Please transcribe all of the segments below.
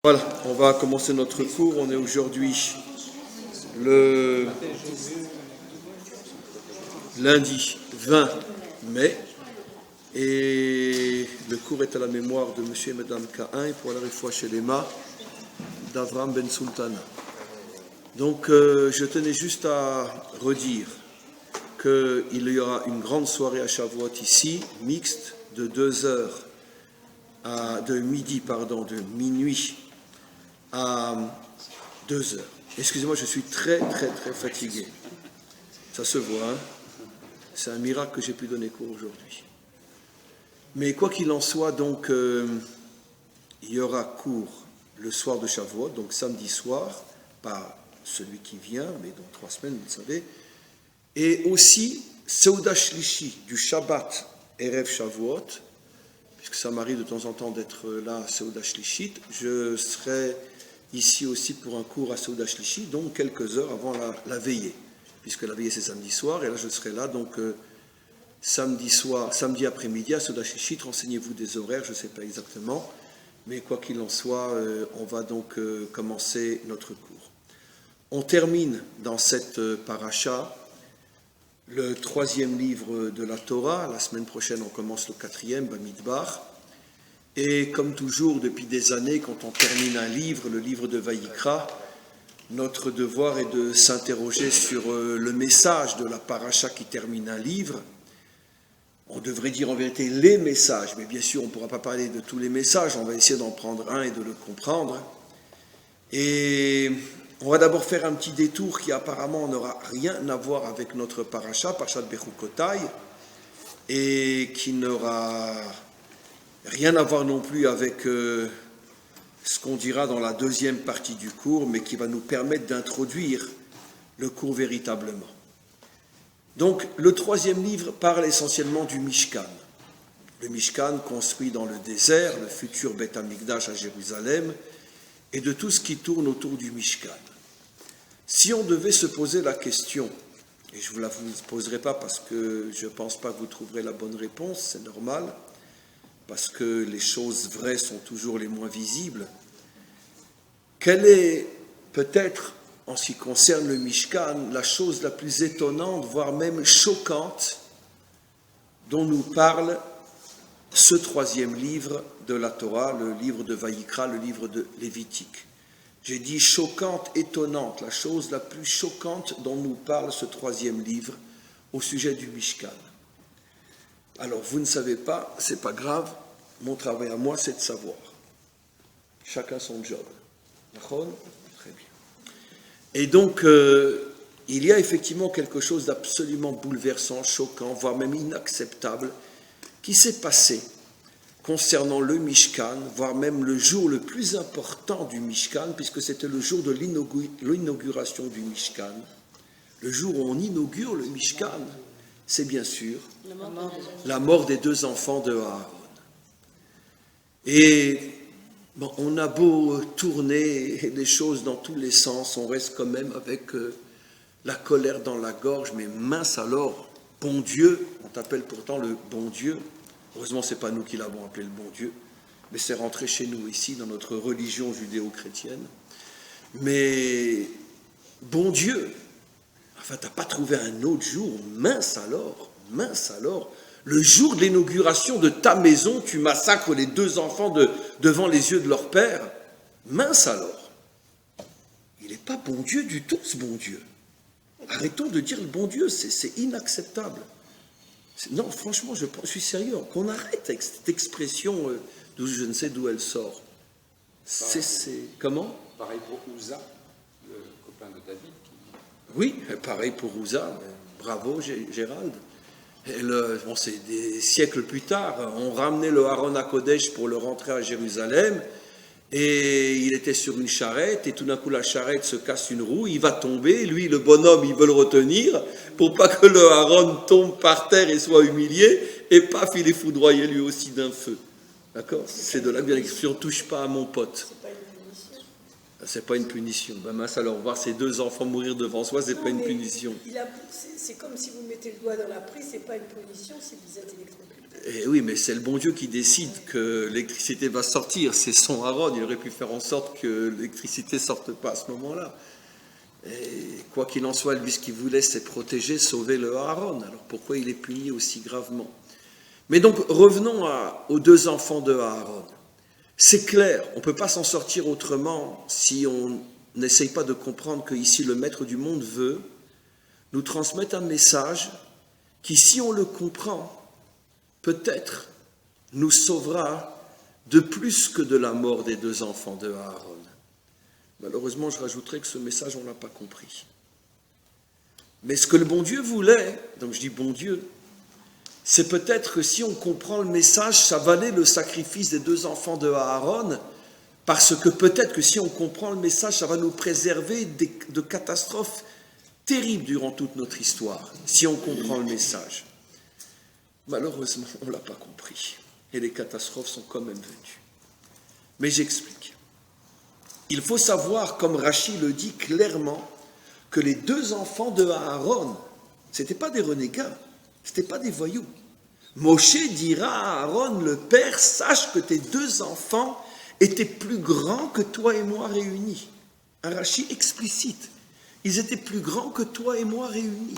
Voilà, on va commencer notre cours. On est aujourd'hui le lundi 20 mai et le cours est à la mémoire de monsieur et madame K1 pour la réfoua chez l'EMA d'Avram Ben Sultana. Donc je tenais juste à redire qu'il y aura une grande soirée à Shavuot ici, mixte, de 2h de minuit à 2h. Excusez-moi, je suis très fatigué. Ça se voit, hein? C'est un miracle que j'ai pu donner cours aujourd'hui. Mais quoi qu'il en soit, donc, il y aura cours le soir de Shavuot, donc samedi soir, pas celui qui vient, mais dans 3 semaines, vous le savez. Et aussi, Seuda Shlishi, du Shabbat Erev Shavuot, puisque ça m'arrive de temps en temps d'être là à Seuda Shlishit, je serai ici aussi pour un cours à Seuda Shlishi, donc quelques heures avant la veillée, puisque la veillée c'est samedi soir, et là je serai là, donc samedi après-midi à Seuda Shlishi, renseignez-vous des horaires, je ne sais pas exactement, mais quoi qu'il en soit, on va donc commencer notre cours. On termine dans cette paracha le 3e livre de la Torah. La semaine prochaine, on commence le 4e, Bamidbar. Et comme toujours, depuis des années, quand on termine un livre, le livre de Vayikra, notre devoir est de s'interroger sur le message de la paracha qui termine un livre. On devrait dire en vérité les messages, mais bien sûr, on ne pourra pas parler de tous les messages. On va essayer d'en prendre un et de le comprendre. Et on va d'abord faire un petit détour qui apparemment n'aura rien à voir avec notre paracha, Parashat Bechukotai, et qui n'aura rien à voir non plus avec ce qu'on dira dans la 2e partie du cours, mais qui va nous permettre d'introduire le cours véritablement. Donc, le 3e livre parle essentiellement du Mishkan. Le Mishkan construit dans le désert, le futur Beth Amikdash à Jérusalem, et de tout ce qui tourne autour du Mishkan. Si on devait se poser la question, et je ne vous la poserai pas parce que je ne pense pas que vous trouverez la bonne réponse, c'est normal, parce que les choses vraies sont toujours les moins visibles, quelle est peut-être, en ce qui concerne le Mishkan, la chose la plus étonnante, voire même choquante, dont nous parle ce 3e livre de la Torah, le livre de Vayikra, le livre de Lévitique. J'ai dit choquante, étonnante, la chose la plus choquante dont nous parle ce 3e livre au sujet du Mishkan. Alors, vous ne savez pas, c'est pas grave, mon travail à moi, c'est de savoir. Chacun son job. D'accord ? Très bien. Et donc, il y a effectivement quelque chose d'absolument bouleversant, choquant, voire même inacceptable, qui s'est passé concernant le Mishkan, voire même le jour le plus important du Mishkan, puisque c'était le jour de l'inauguration du Mishkan. Le jour où on inaugure le Mishkan, c'est bien sûr la mort des 2 enfants de Aaron. Et bon, on a beau tourner les choses dans tous les sens, on reste quand même avec la colère dans la gorge, mais mince alors, bon Dieu, on t'appelle pourtant le bon Dieu. Heureusement, ce n'est pas nous qui l'avons appelé le bon Dieu, mais c'est rentré chez nous ici, dans notre religion judéo-chrétienne. Mais, bon Dieu, enfin, tu n'as pas trouvé un autre jour, mince alors, le jour de l'inauguration de ta maison, tu massacres les 2 enfants devant les yeux de leur père, mince alors. Il n'est pas bon Dieu du tout, ce bon Dieu. Arrêtons de dire le bon Dieu, c'est inacceptable. Non, franchement, je suis sérieux. Qu'on arrête avec cette expression, je ne sais d'où elle sort. Comment ? Pareil pour Ouza, le copain de David. Oui, pareil pour Ouza. Bravo, Gérald. C'est des siècles plus tard. On ramenait le Aaron à Kodesh pour le rentrer à Jérusalem. Et il était sur une charrette, et tout d'un coup la charrette se casse une roue, il va tomber, lui le bonhomme il veut le retenir, pour pas que le Aaron tombe par terre et soit humilié, et paf, il est foudroyé lui aussi d'un feu. D'accord ? C'est de là que vient l'expression « touche pas à mon pote ». C'est pas une punition. Ben mince, alors voir ses 2 enfants mourir devant soi, c'est pas une punition. C'est comme si vous mettez le doigt dans la prise, c'est pas une punition, c'est des intellectuels. Et oui, mais c'est le bon Dieu qui décide que l'électricité va sortir. C'est son Aaron. Il aurait pu faire en sorte que l'électricité ne sorte pas à ce moment-là. Et quoi qu'il en soit, lui, ce qu'il voulait, c'est protéger, sauver le Aaron. Alors pourquoi il est puni aussi gravement? Mais donc, revenons aux deux enfants de Aaron. C'est clair, on ne peut pas s'en sortir autrement si on n'essaye pas de comprendre que ici le Maître du monde veut nous transmettre un message qui, si on le comprend, peut-être nous sauvera de plus que de la mort des deux enfants de Aaron. Malheureusement, je rajouterai que ce message, on ne l'a pas compris. Mais ce que le bon Dieu voulait, donc je dis bon Dieu, c'est peut-être que si on comprend le message, ça valait le sacrifice des deux enfants de Aaron, parce que peut-être que si on comprend le message, ça va nous préserver de catastrophes terribles durant toute notre histoire, si on comprend le message. Malheureusement, on ne l'a pas compris, et les catastrophes sont quand même venues. Mais j'explique. Il faut savoir, comme Rachid le dit clairement, que les deux enfants de Aaron, ce n'étaient pas des renégats, ce n'étaient pas des voyous. Moshe dira à Aaron, le père, sache que tes deux enfants étaient plus grands que toi et moi réunis. Un Rachid explicite. Ils étaient plus grands que toi et moi réunis.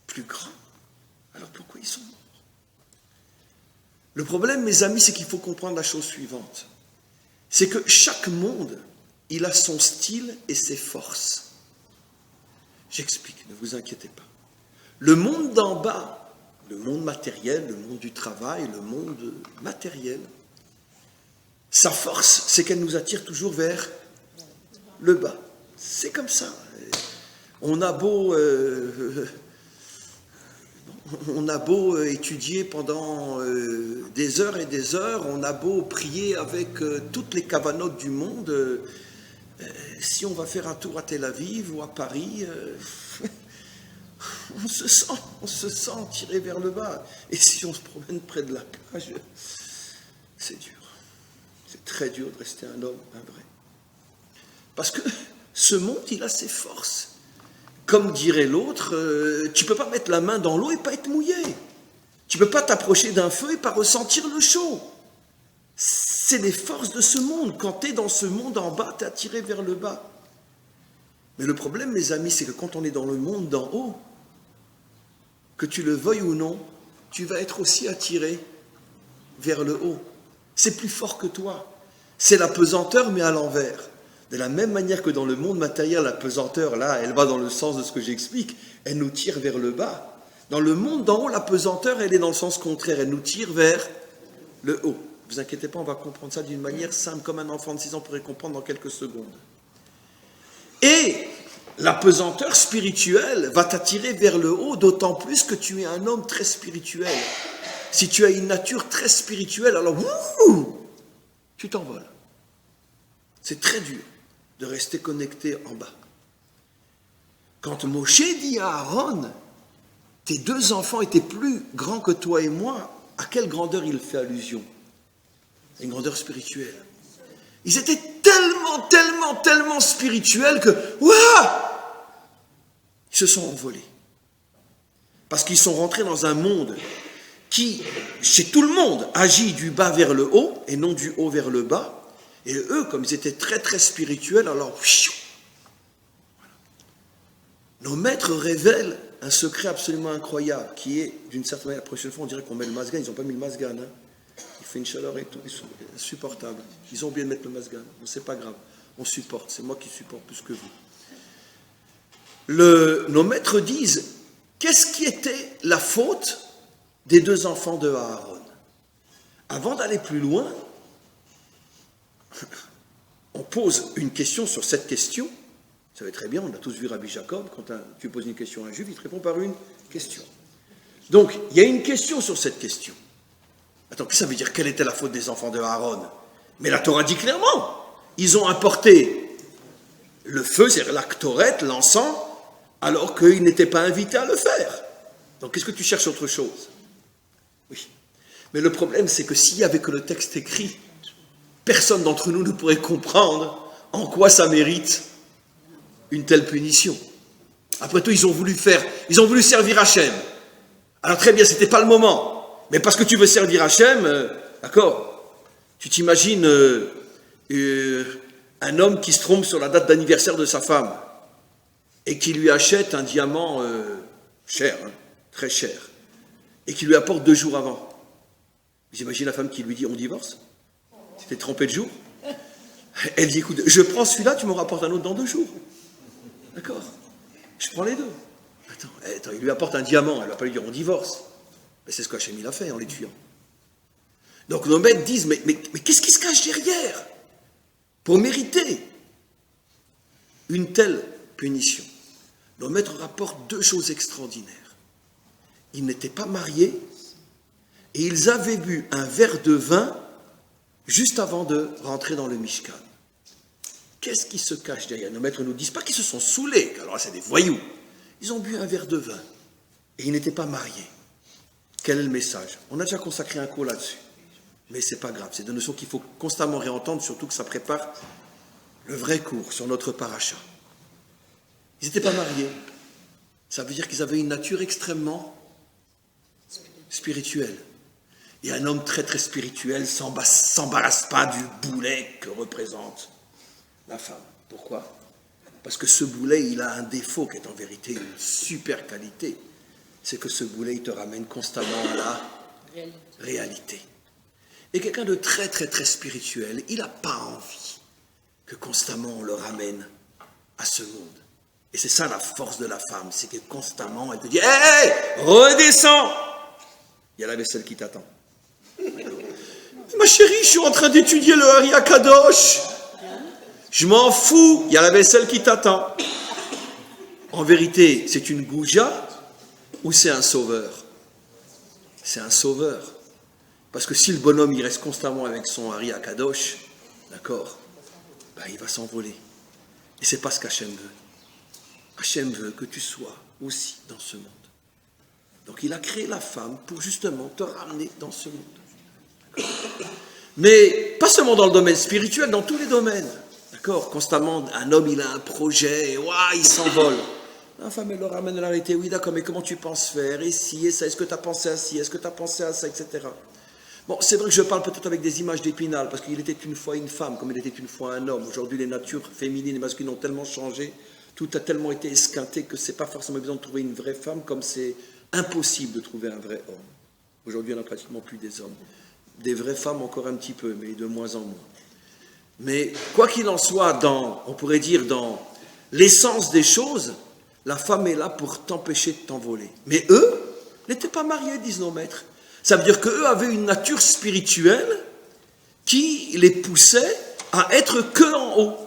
Plus grands. Alors pourquoi ils sont morts? Le problème, mes amis, c'est qu'il faut comprendre la chose suivante. C'est que chaque monde, il a son style et ses forces. J'explique, ne vous inquiétez pas. Le monde d'en bas, le monde matériel, le monde du travail, le monde matériel, sa force, c'est qu'elle nous attire toujours vers le bas. C'est comme ça. On a beau étudier pendant des heures et des heures, on a beau prier avec toutes les cavanotes du monde, si on va faire un tour à Tel Aviv ou à Paris, on se sent tiré vers le bas. Et si on se promène près de la plage, c'est dur. C'est très dur de rester un homme, un vrai. Parce que ce monde, il a ses forces. Comme dirait l'autre, tu ne peux pas mettre la main dans l'eau et pas être mouillé. Tu ne peux pas t'approcher d'un feu et pas ressentir le chaud. C'est les forces de ce monde. Quand tu es dans ce monde en bas, tu es attiré vers le bas. Mais le problème, mes amis, c'est que quand on est dans le monde d'en haut, que tu le veuilles ou non, tu vas être aussi attiré vers le haut. C'est plus fort que toi. C'est la pesanteur, mais à l'envers. De la même manière que dans le monde matériel, la pesanteur, là, elle va dans le sens de ce que j'explique, elle nous tire vers le bas. Dans le monde d'en haut, la pesanteur, elle est dans le sens contraire, elle nous tire vers le haut. Ne vous inquiétez pas, on va comprendre ça d'une manière simple, comme un enfant de 6 ans pourrait comprendre dans quelques secondes. Et la pesanteur spirituelle va t'attirer vers le haut, d'autant plus que tu es un homme très spirituel. Si tu as une nature très spirituelle, alors tu t'envoles. C'est très dur de rester connecté en bas. Quand Moshe dit à Aaron, tes deux enfants étaient plus grands que toi et moi, à quelle grandeur il fait allusion? Une grandeur spirituelle. Ils étaient tellement spirituels que, ils se sont envolés. Parce qu'ils sont rentrés dans un monde qui, chez tout le monde, agit du bas vers le haut et non du haut vers le bas. Et eux, comme ils étaient très spirituels, alors, nos maîtres révèlent un secret absolument incroyable, qui est, d'une certaine manière, la prochaine fois, on dirait qu'on met le masgan, ils n'ont pas mis le masgan, hein. Il fait une chaleur et tout, insupportable. Ils ont oublié de mettre le masgan, bon, c'est pas grave, on supporte, c'est moi qui supporte plus que vous. Nos maîtres disent, qu'est-ce qui était la faute des deux enfants de Aaron? Avant d'aller plus loin, on pose une question sur cette question. Vous savez très bien, on a tous vu Rabbi Jacob, quand tu poses une question à un juif, il te répond par une question. Donc, il y a une question sur cette question. Attends, qu'est-ce que ça veut dire? Quelle était la faute des enfants de Aaron? Mais la Torah dit clairement, ils ont apporté le feu, c'est-à-dire la Ktoret, l'encens, alors qu'ils n'étaient pas invités à le faire. Donc, qu'est-ce que tu cherches autre chose? Oui. Mais le problème, c'est que s'il n'y avait que le texte écrit, personne d'entre nous ne pourrait comprendre en quoi ça mérite une telle punition. Après tout, ils ont voulu servir Hachem. Alors très bien, c'était pas le moment. Mais parce que tu veux servir Hachem, d'accord. Tu t'imagines un homme qui se trompe sur la date d'anniversaire de sa femme et qui lui achète un diamant cher, hein, très cher, et qui lui apporte 2 jours avant. Vous imaginez la femme qui lui dit « on divorce ?» Tu t'es trompé de jour. Elle dit « écoute, je prends celui-là, tu m'en rapportes un autre dans 2 jours. » D'accord. Je prends les 2. Attends, il lui apporte un diamant, elle ne va pas lui dire « on divorce ». Mais c'est ce qu'Hachem il a fait en les tuant. Donc nos maîtres disent « mais qu'est-ce qui se cache derrière pour mériter une telle punition ?» Nos maîtres rapportent 2 choses extraordinaires. Ils n'étaient pas mariés et ils avaient bu un verre de vin juste avant de rentrer dans le Mishkan. Qu'est-ce qui se cache derrière? Nos maîtres ne nous disent pas qu'ils se sont saoulés, alors là c'est des voyous. Ils ont bu un verre de vin et ils n'étaient pas mariés. Quel est le message? On a déjà consacré un cours là-dessus. Mais c'est pas grave, c'est des notions qu'il faut constamment réentendre, surtout que ça prépare le vrai cours sur notre paracha. Ils n'étaient pas mariés. Ça veut dire qu'ils avaient une nature extrêmement spirituelle. Et un homme très très spirituel s'embarrasse pas du boulet que représente la femme. Pourquoi? Parce que ce boulet, il a un défaut qui est en vérité une super qualité. C'est que ce boulet, il te ramène constamment à la réalité. Et quelqu'un de très très très spirituel, il n'a pas envie que constamment on le ramène à ce monde. Et c'est ça la force de la femme, c'est que constamment elle te dit « Hé, redescends !» Il y a la vaisselle qui t'attend. Ma chérie, je suis en train d'étudier le Hari Akadosh. Je m'en fous, il y a la vaisselle qui t'attend. En vérité, c'est une gouja ou c'est un sauveur? C'est un sauveur. Parce que si le bonhomme il reste constamment avec son Hari Akadosh, d'accord, ben, il va s'envoler. Et c'est pas ce qu'Hachem veut. Hachem veut que tu sois aussi dans ce monde. Donc il a créé la femme pour justement te ramener dans ce monde. D'accord. Mais pas seulement dans le domaine spirituel, dans tous les domaines. D'accord. Constamment, un homme il a un projet, et ouah, il s'envole. La femme elle le ramène à la réalité. Oui d'accord, mais comment tu penses faire? Et si, et ça, est-ce que tu as pensé à ci? Est-ce que tu as pensé à ça, etc. Bon, c'est vrai que je parle peut-être avec des images d'Épinal, parce qu'il était une fois une femme, comme il était une fois un homme. Aujourd'hui, les natures féminines et masculines ont tellement changé, tout a tellement été esquinté que c'est pas forcément évident de trouver une vraie femme, comme c'est impossible de trouver un vrai homme. Aujourd'hui, il n'y en a pratiquement plus des hommes. Des vraies femmes encore un petit peu, mais de moins en moins. Mais quoi qu'il en soit, on pourrait dire dans l'essence des choses, la femme est là pour t'empêcher de t'envoler. Mais eux n'étaient pas mariés, disent nos maîtres. Ça veut dire qu'eux avaient une nature spirituelle qui les poussait à être que en haut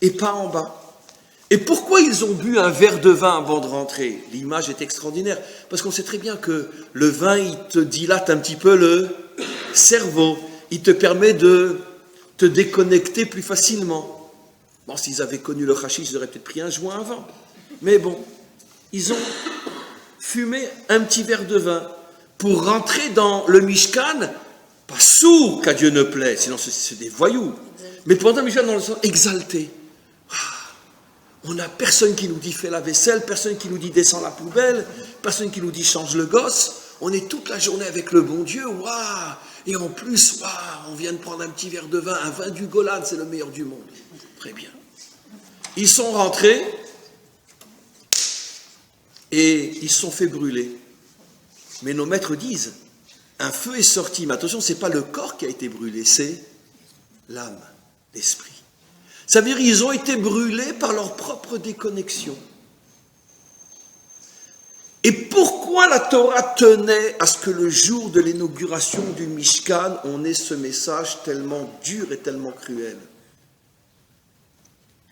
et pas en bas. Et pourquoi ils ont bu un verre de vin avant de rentrer? L'image est extraordinaire, parce qu'on sait très bien que le vin, il te dilate un petit peu le cerveau, il te permet de te déconnecter plus facilement. Bon, s'ils avaient connu le hashish, ils auraient peut-être pris un joint avant. Mais bon, ils ont fumé un petit verre de vin pour rentrer dans le Mishkan, pas sourd qu'à Dieu ne plaît, sinon c'est des voyous, mais pendant le Mishkan dans le sens exalté. On n'a personne qui nous dit fais la vaisselle, personne qui nous dit descends la poubelle, personne qui nous dit change le gosse. On est toute la journée avec le bon Dieu, waouh! Et en plus, waouh, on vient de prendre un petit verre de vin, un vin du Golan, c'est le meilleur du monde. Très bien. Ils sont rentrés et ils se sont fait brûler. Mais nos maîtres disent, un feu est sorti, mais attention, ce n'est pas le corps qui a été brûlé, c'est l'âme, l'esprit. Ça veut dire qu'ils ont été brûlés par leur propre déconnexion. Et pourquoi la Torah tenait à ce que le jour de l'inauguration du Mishkan, on ait ce message tellement dur et tellement cruel?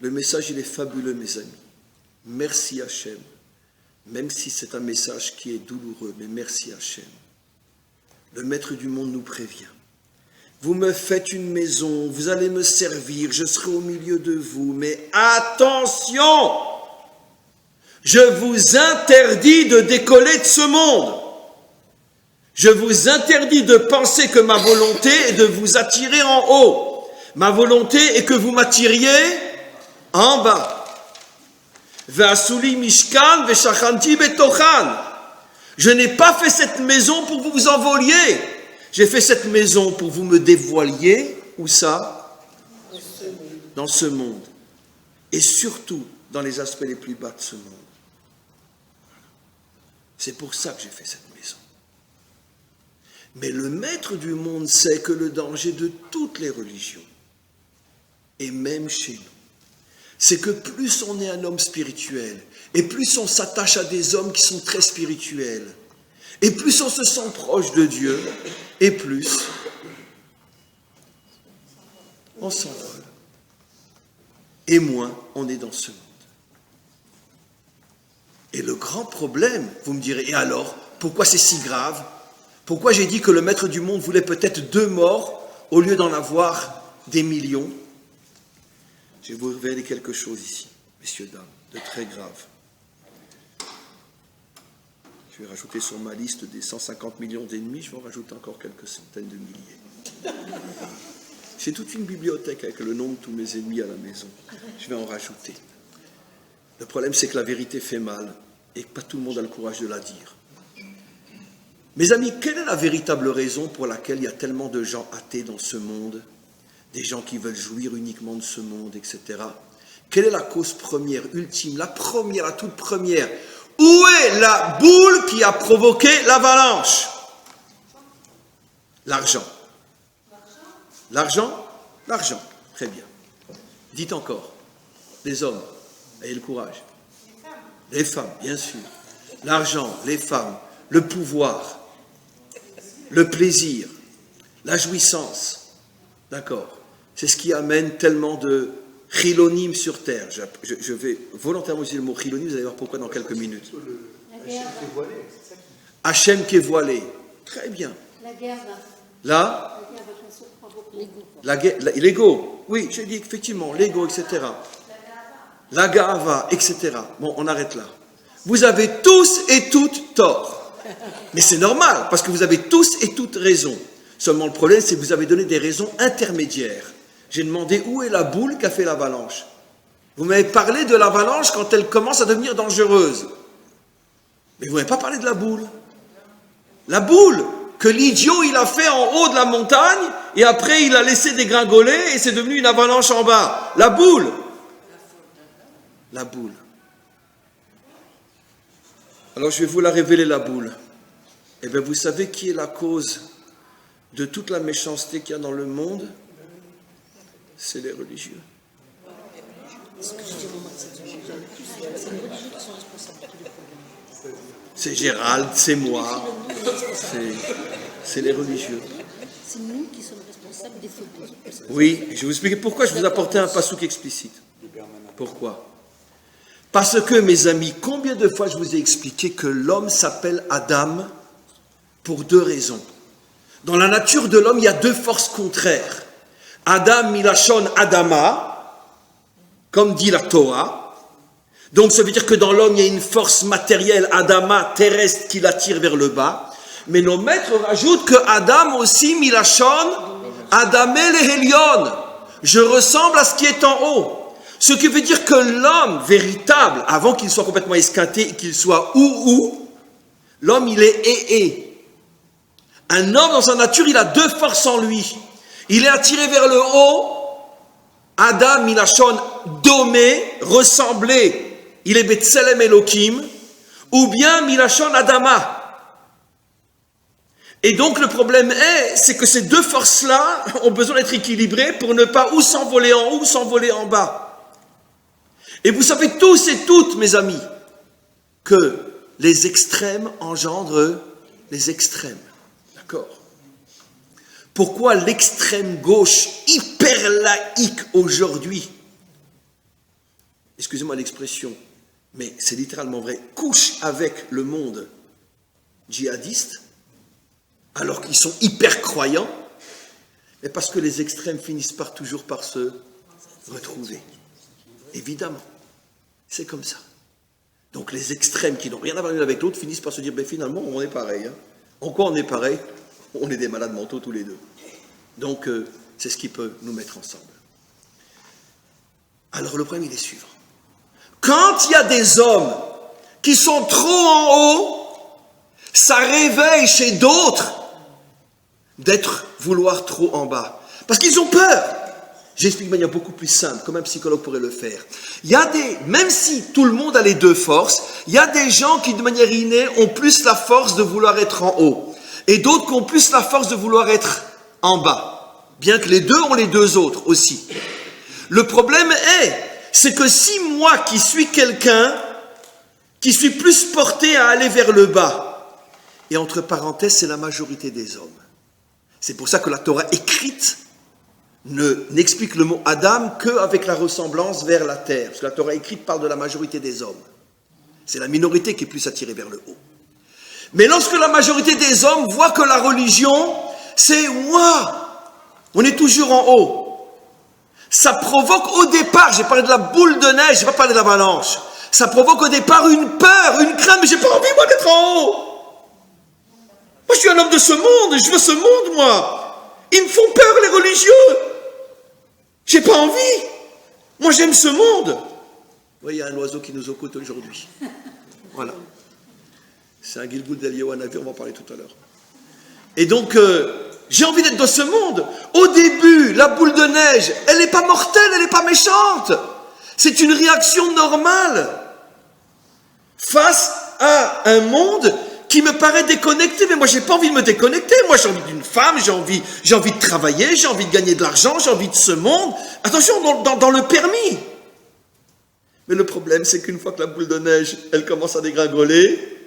Le message, il est fabuleux, mes amis. Merci Hachem. Même si c'est un message qui est douloureux, mais merci Hachem. Le Maître du monde nous prévient. Vous me faites une maison, vous allez me servir, je serai au milieu de vous, mais attention! Je vous interdis de décoller de ce monde. Je vous interdis de penser que ma volonté est de vous attirer en haut. Ma volonté est que vous m'attiriez en bas. Ve'asuli mishkan ve'shachanti betochan. Je n'ai pas fait cette maison pour que vous vous envoliez. J'ai fait cette maison pour que vous me dévoiliez. Où ça? Dans ce monde. Et surtout dans les aspects les plus bas de ce monde. C'est pour ça que j'ai fait cette maison. Mais le maître du monde sait que le danger de toutes les religions, et même chez nous, c'est que plus on est un homme spirituel, et plus on s'attache à des hommes qui sont très spirituels, et plus on se sent proche de Dieu, et plus on s'envole. Et moins on est dans ce monde. Et le grand problème, vous me direz, et alors, pourquoi c'est si grave? Pourquoi j'ai dit que le maître du monde voulait peut-être 2 morts au lieu d'en avoir des millions? Je vais vous révéler quelque chose ici, messieurs, dames, de très grave. Je vais rajouter sur ma liste des 150 millions d'ennemis, je vais en rajouter encore quelques centaines de milliers. J'ai toute une bibliothèque avec le nom de tous mes ennemis à la maison. Je vais en rajouter. Le problème, c'est que la vérité fait mal et que pas tout le monde a le courage de la dire. Mes amis, quelle est la véritable raison pour laquelle il y a tellement de gens athées dans ce monde, des gens qui veulent jouir uniquement de ce monde, etc. Quelle est la cause première, ultime, la première, la toute première? Où est la boule qui a provoqué l'avalanche? L'argent. L'argent? L'argent. Très bien. Dites encore. Les hommes, ayez le courage. Les femmes, bien sûr. L'argent, les femmes, le pouvoir, le plaisir, la jouissance. D'accord. C'est ce qui amène tellement de chilonim sur terre. Je vais volontairement utiliser le mot chilonim, vous allez voir pourquoi dans quelques minutes. Hachem qui est voilé. Très bien. La guerre, là. L'ego. Oui, j'ai dit effectivement, l'ego, etc. La gava, etc. Bon, on arrête là. Vous avez tous et toutes tort. Mais c'est normal, parce que vous avez tous et toutes raison. Seulement le problème, c'est que vous avez donné des raisons intermédiaires. J'ai demandé où est la boule qui a fait l'avalanche. Vous m'avez parlé de l'avalanche quand elle commence à devenir dangereuse. Mais vous n'avez pas parlé de la boule. La boule que l'idiot il a fait en haut de la montagne et après il a laissé dégringoler et c'est devenu une avalanche en bas. La boule. La boule. Alors je vais vous la révéler, la boule. Eh bien vous savez qui est la cause de toute la méchanceté qu'il y a dans le monde? C'est les religieux. C'est Gérald, c'est moi, c'est les religieux. C'est nous qui sommes responsables des fautes. Oui, je vais vous expliquer pourquoi je vous apportais un passouk explicite. Pourquoi? Parce que, mes amis, combien de fois je vous ai expliqué que l'homme s'appelle Adam pour 2 raisons. Dans la nature de l'homme, il y a 2 forces contraires. Adam milachon Adama, comme dit la Torah. Donc ça veut dire que dans l'homme, il y a une force matérielle, Adama, terrestre, qui l'attire vers le bas. Mais nos maîtres rajoutent que Adam aussi, milachon, Adamé le Hélion. Je ressemble à ce qui est en haut. Ce qui veut dire que l'homme véritable, avant qu'il soit complètement esquinté, qu'il soit l'homme il est et. Un homme dans sa nature, il a 2 forces en lui. Il est attiré vers le haut, Adam milachon domé, ressemblé, il est Betselem Elohim, ou bien milachon Adama. Et donc le problème c'est que ces 2 forces-là ont besoin d'être équilibrées pour ne pas ou s'envoler en haut ou s'envoler en bas. Et vous savez tous et toutes, mes amis, que les extrêmes engendrent les extrêmes. D'accord? Pourquoi l'extrême gauche hyper laïque aujourd'hui, excusez-moi l'expression, mais c'est littéralement vrai, couche avec le monde djihadiste, alors qu'ils sont hyper croyants, mais parce que les extrêmes finissent toujours par se retrouver. Évidemment, c'est comme ça. Donc les extrêmes qui n'ont rien à voir l'un avec l'autre finissent par se dire, ben finalement, on est pareil. Hein. En quoi on est pareil? On est des malades mentaux tous les deux. Donc, c'est ce qui peut nous mettre ensemble. Alors, le problème, il est suivant. Quand il y a des hommes qui sont trop en haut, ça réveille chez d'autres d'être vouloir trop en bas. Parce qu'ils ont peur. J'explique de manière beaucoup plus simple, comme un psychologue pourrait le faire. Il y a même si tout le monde a les deux forces, il y a des gens qui de manière innée ont plus la force de vouloir être en haut. Et d'autres qui ont plus la force de vouloir être en bas. Bien que les deux ont les deux autres aussi. Le problème c'est que si moi qui suis quelqu'un, qui suis plus porté à aller vers le bas, et entre parenthèses, c'est la majorité des hommes. C'est pour ça que la Torah écrite n'explique le mot Adam qu'avec la ressemblance vers la terre. Parce que la Torah écrite parle de la majorité des hommes. C'est la minorité qui est plus attirée vers le haut. Mais lorsque la majorité des hommes voit que la religion, c'est moi, on est toujours en haut. Ça provoque au départ, j'ai parlé de la boule de neige, j'ai pas parlé de l'avalanche. Ça provoque au départ une peur, une crainte, mais j'ai pas envie moi d'être en haut. Moi je suis un homme de ce monde, je veux ce monde moi. Ils me font peur les religieux. J'ai pas envie. Moi j'aime ce monde. Oui, il y a un oiseau qui nous écoute aujourd'hui. Voilà. C'est un Gilgul d'Eliyahu Hanavi, on va en parler tout à l'heure. Et donc, j'ai envie d'être dans ce monde. Au début, la boule de neige, elle n'est pas mortelle, elle n'est pas méchante. C'est une réaction normale face à un monde qui me paraît déconnecté. Mais moi, j'ai pas envie de me déconnecter. Moi, j'ai envie d'une femme, j'ai envie de travailler, j'ai envie de gagner de l'argent, j'ai envie de ce monde. Attention, dans le permis. Mais le problème, c'est qu'une fois que la boule de neige, elle commence à dégringoler,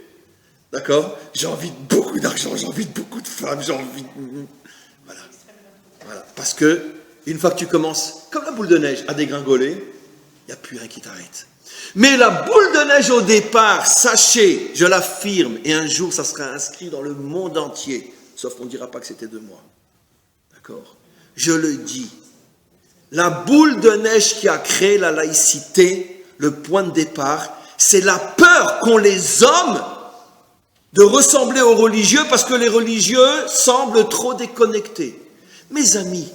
d'accord, j'ai envie de beaucoup d'argent, j'ai envie de beaucoup de femmes, j'ai envie de... Voilà. Parce que, une fois que tu commences, comme la boule de neige, à dégringoler, il n'y a plus rien qui t'arrête. Mais la boule de neige au départ, sachez, je l'affirme, et un jour ça sera inscrit dans le monde entier, sauf qu'on ne dira pas que c'était de moi. D'accord? Je le dis. La boule de neige qui a créé la laïcité, le point de départ, c'est la peur qu'ont les hommes de ressembler aux religieux parce que les religieux semblent trop déconnectés. Mes amis,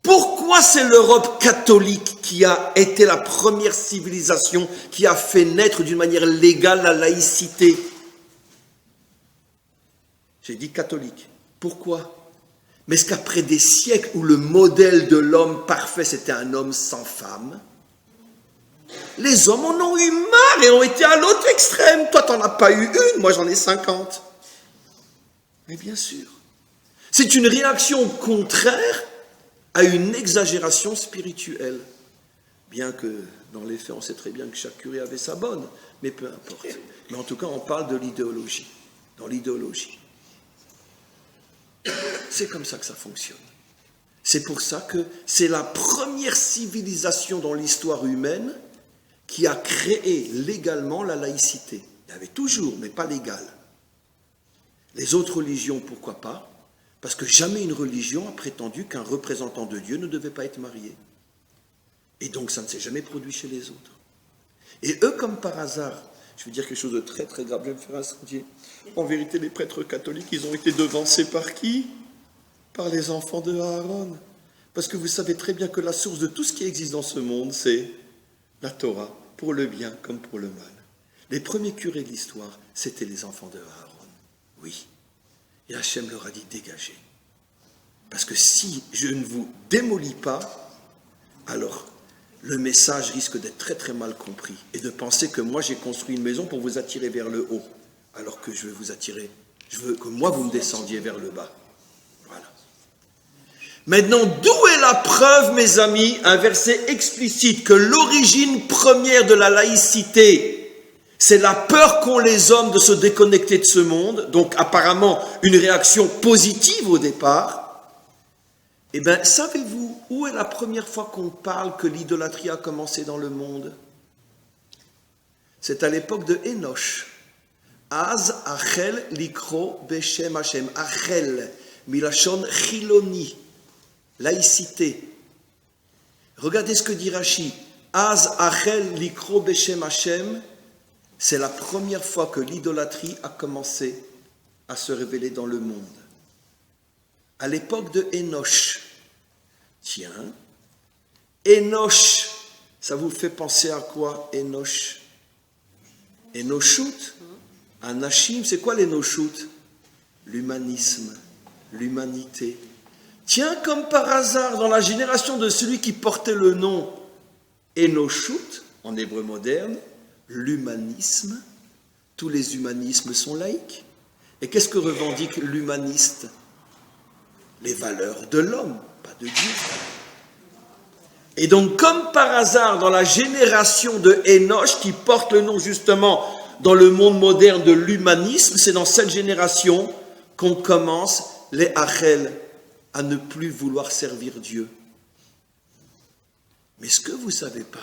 pourquoi c'est l'Europe catholique qui a été la première civilisation qui a fait naître d'une manière légale la laïcité? J'ai dit catholique. Pourquoi? Mais est-ce qu'après des siècles où le modèle de l'homme parfait c'était un homme sans femme, les hommes en ont eu marre et ont été à l'autre extrême. Toi, t'en as pas eu une, moi j'en ai 50. Mais bien sûr. C'est une réaction contraire à une exagération spirituelle. Bien que, dans les faits, on sait très bien que chaque curé avait sa bonne, mais peu importe. Mais en tout cas, on parle de l'idéologie. Dans l'idéologie. C'est comme ça que ça fonctionne. C'est pour ça que c'est la première civilisation dans l'histoire humaine qui a créé légalement la laïcité. Il y avait toujours, mais pas légal. Les autres religions, pourquoi pas? Parce que jamais une religion a prétendu qu'un représentant de Dieu ne devait pas être marié. Et donc ça ne s'est jamais produit chez les autres. Et eux, comme par hasard, je vais dire quelque chose de très très grave, je vais me faire incendier. En vérité, les prêtres catholiques, ils ont été devancés par qui? Par les enfants de Aaron. Parce que vous savez très bien que la source de tout ce qui existe dans ce monde, c'est la Torah, pour le bien comme pour le mal. Les premiers curés de l'histoire, c'était les enfants de Aaron. Oui. Et Hachem leur a dit, dégagez. Parce que si je ne vous démolis pas, alors le message risque d'être très très mal compris. Et de penser que moi j'ai construit une maison pour vous attirer vers le haut. Alors que je veux vous attirer, je veux que moi vous me descendiez vers le bas. Voilà. Maintenant, d'où est la preuve, mes amis? Un verset explicite que l'origine première de la laïcité, c'est la peur qu'ont les hommes de se déconnecter de ce monde, donc apparemment une réaction positive au départ. Eh bien, savez-vous où est la première fois qu'on parle que l'idolâtrie a commencé dans le monde? C'est à l'époque de Enoch. Az achel likro beshem Hashem. Achel, milachon chiloni. Laïcité. Regardez ce que dit Rashi. Az achel likro beshem Hashem. C'est la première fois que l'idolâtrie a commencé à se révéler dans le monde. À l'époque de Enoch. Tiens, Enoch, ça vous fait penser à quoi, Enoch? Enoshut, Anashim, c'est quoi les noshut? L'humanisme, l'humanité. Tiens, comme par hasard, dans la génération de celui qui portait le nom Enoshut, en hébreu moderne, l'humanisme, tous les humanismes sont laïques. Et qu'est-ce que revendique l'humaniste? Les valeurs de l'homme, pas de Dieu. Et donc, comme par hasard, dans la génération de Enoch, qui porte le nom justement dans le monde moderne de l'humanisme, c'est dans cette génération qu'on commence, les Achel, à ne plus vouloir servir Dieu. Mais ce que vous ne savez pas,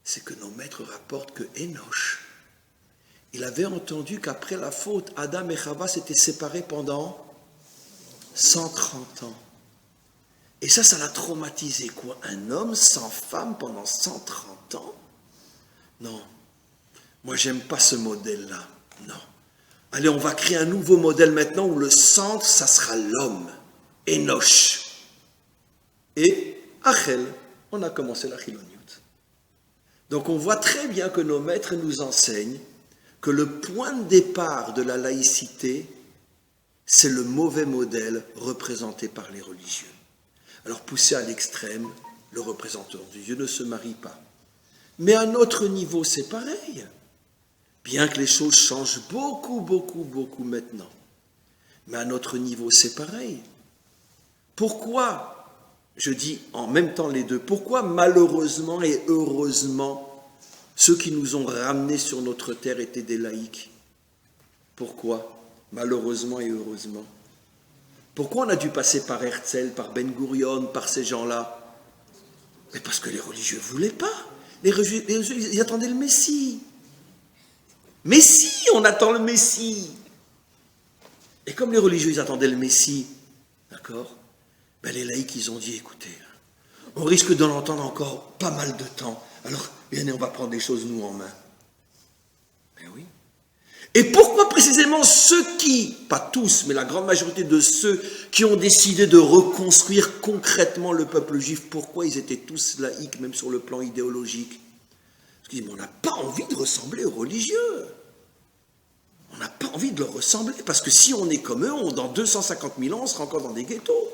c'est que nos maîtres rapportent que Enoch, il avait entendu qu'après la faute, Adam et Chava s'étaient séparés pendant 130 ans. Et ça l'a traumatisé, quoi. Un homme sans femme pendant 130 ans? Non. Moi, j'aime pas ce modèle-là. Non. Allez, on va créer un nouveau modèle maintenant où le centre, ça sera l'homme. Enoch. Et Achel, on a commencé la Chiloniout. Donc, on voit très bien que nos maîtres nous enseignent que le point de départ de la laïcité, c'est le mauvais modèle représenté par les religieux. Alors, poussé à l'extrême, le représentant de Dieu ne se marie pas. Mais à notre niveau, c'est pareil. Bien que les choses changent beaucoup maintenant. Mais à notre niveau, c'est pareil. Pourquoi, je dis en même temps les deux, pourquoi malheureusement et heureusement, ceux qui nous ont ramenés sur notre terre étaient des laïcs? Pourquoi, malheureusement et heureusement? Pourquoi on a dû passer par Herzl, par Ben Gurion, par ces gens-là? Mais parce que les religieux ne voulaient pas. Les religieux, ils attendaient le Messie. Mais si, on attend le Messie. Et comme les religieux, ils attendaient le Messie, d'accord, ben les laïcs, ils ont dit, écoutez, on risque de l'entendre encore pas mal de temps. Alors, bien, on va prendre les choses, nous, en main. Mais oui. Et pourquoi précisément ceux qui, pas tous, mais la grande majorité de ceux qui ont décidé de reconstruire concrètement le peuple juif, pourquoi ils étaient tous laïcs, même sur le plan idéologique? Parce qu'ils disent, mais on n'a pas envie de ressembler aux religieux. On n'a pas envie de leur ressembler, parce que si on est comme eux, dans 250 000 ans, on sera encore dans des ghettos.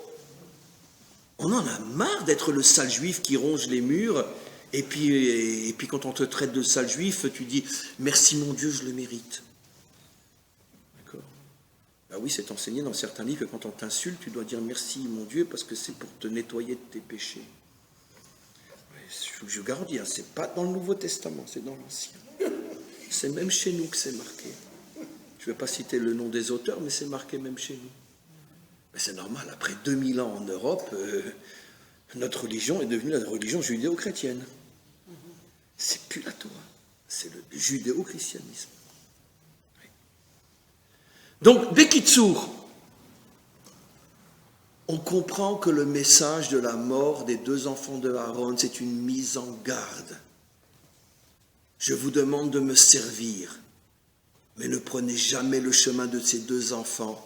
On en a marre d'être le sale juif qui ronge les murs, et puis quand on te traite de sale juif, tu dis, merci mon Dieu, je le mérite. Ah oui, c'est enseigné dans certains livres que quand on t'insulte, tu dois dire merci mon Dieu parce que c'est pour te nettoyer de tes péchés. Je garantis, hein, c'est pas dans le Nouveau Testament, c'est dans l'Ancien. C'est même chez nous que c'est marqué. Je ne vais pas citer le nom des auteurs, mais c'est marqué même chez nous. Mais c'est normal, après 2000 ans en Europe, notre religion est devenue la religion judéo-chrétienne. C'est plus la Torah, c'est le judéo-christianisme. Donc, Bekitsour, on comprend que le message de la mort des deux enfants de Aaron, c'est une mise en garde. Je vous demande de me servir, mais ne prenez jamais le chemin de ces deux enfants,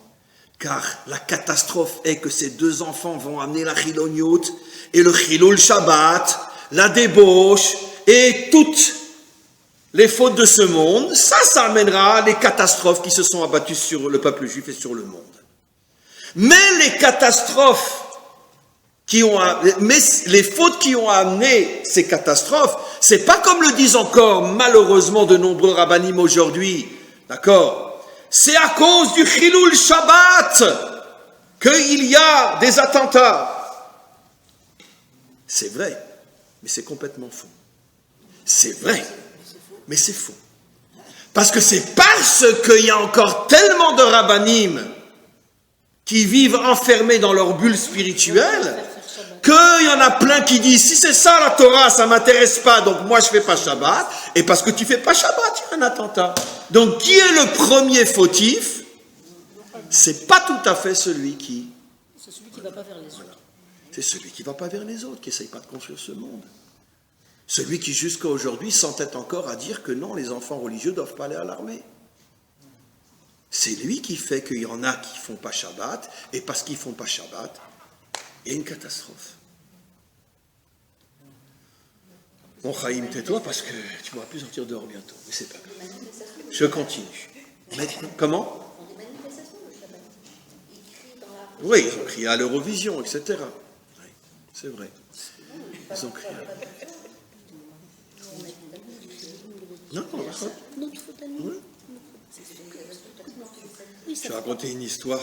car la catastrophe est que ces deux enfants vont amener la Chiloniout et le Chilul Shabbat, la débauche et toutes les fautes de ce monde. Ça amènera les catastrophes qui se sont abattues sur le peuple juif et sur le monde. Mais les catastrophes les fautes qui ont amené ces catastrophes, c'est pas comme le disent encore malheureusement de nombreux rabbinim aujourd'hui, d'accord? C'est à cause du Chilul Shabbat qu'il y a des attentats. C'est vrai, mais c'est complètement faux. C'est vrai, mais c'est faux. Parce que c'est parce qu'il y a encore tellement de rabbinim qui vivent enfermés dans leur bulle spirituelle qu'il y en a plein qui disent, si c'est ça la Torah, ça ne m'intéresse pas, donc moi je ne fais pas Shabbat, et parce que tu ne fais pas Shabbat, il y a un attentat. Donc qui est le premier fautif? C'est pas tout à fait celui qui... C'est celui qui ne va pas vers les autres. Voilà. C'est celui qui ne va pas vers les autres, qui n'essaye pas de construire ce monde. Celui qui jusqu'à aujourd'hui s'entête encore à dire que non, les enfants religieux ne doivent pas aller à l'armée. C'est lui qui fait qu'il y en a qui ne font pas Shabbat, et parce qu'ils ne font pas Shabbat, il y a une catastrophe. Bon, Chaim, tais-toi parce que tu ne pourras plus sortir dehors bientôt, mais c'est pas grave. Je continue. Comment? Ils font des manifestations le Shabbat. Ils crient dans la rue. Oui, ils ont crié à l'Eurovision, etc. Oui, c'est vrai. Ils ont crié. Non, non, Notre faute à nous. oui. Oui, Je ça vais raconter une histoire.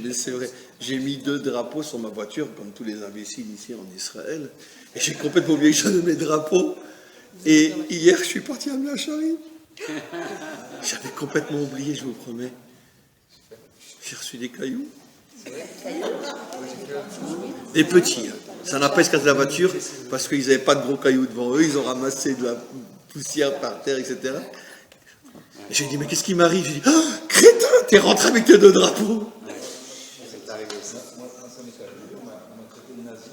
Mais c'est vrai. J'ai mis 2 drapeaux sur ma voiture, comme tous les imbéciles ici en Israël. Et j'ai complètement oublié que j'avais mes drapeaux. Et hier, je suis parti à Miachari. J'avais complètement oublié, je vous promets. J'ai reçu des cailloux. Des petits. Hein. Ça n'a pas escassé la voiture parce qu'ils n'avaient pas de gros cailloux devant eux. Ils ont ramassé de la poussière par terre, etc. Et j'ai dit, mais qu'est-ce qui m'arrive? J'ai dit, oh, crétin, t'es rentré avec tes 2 drapeaux. C'est arrivé ça. Moi, ça m'est arrivé, on m'a traité de nazi,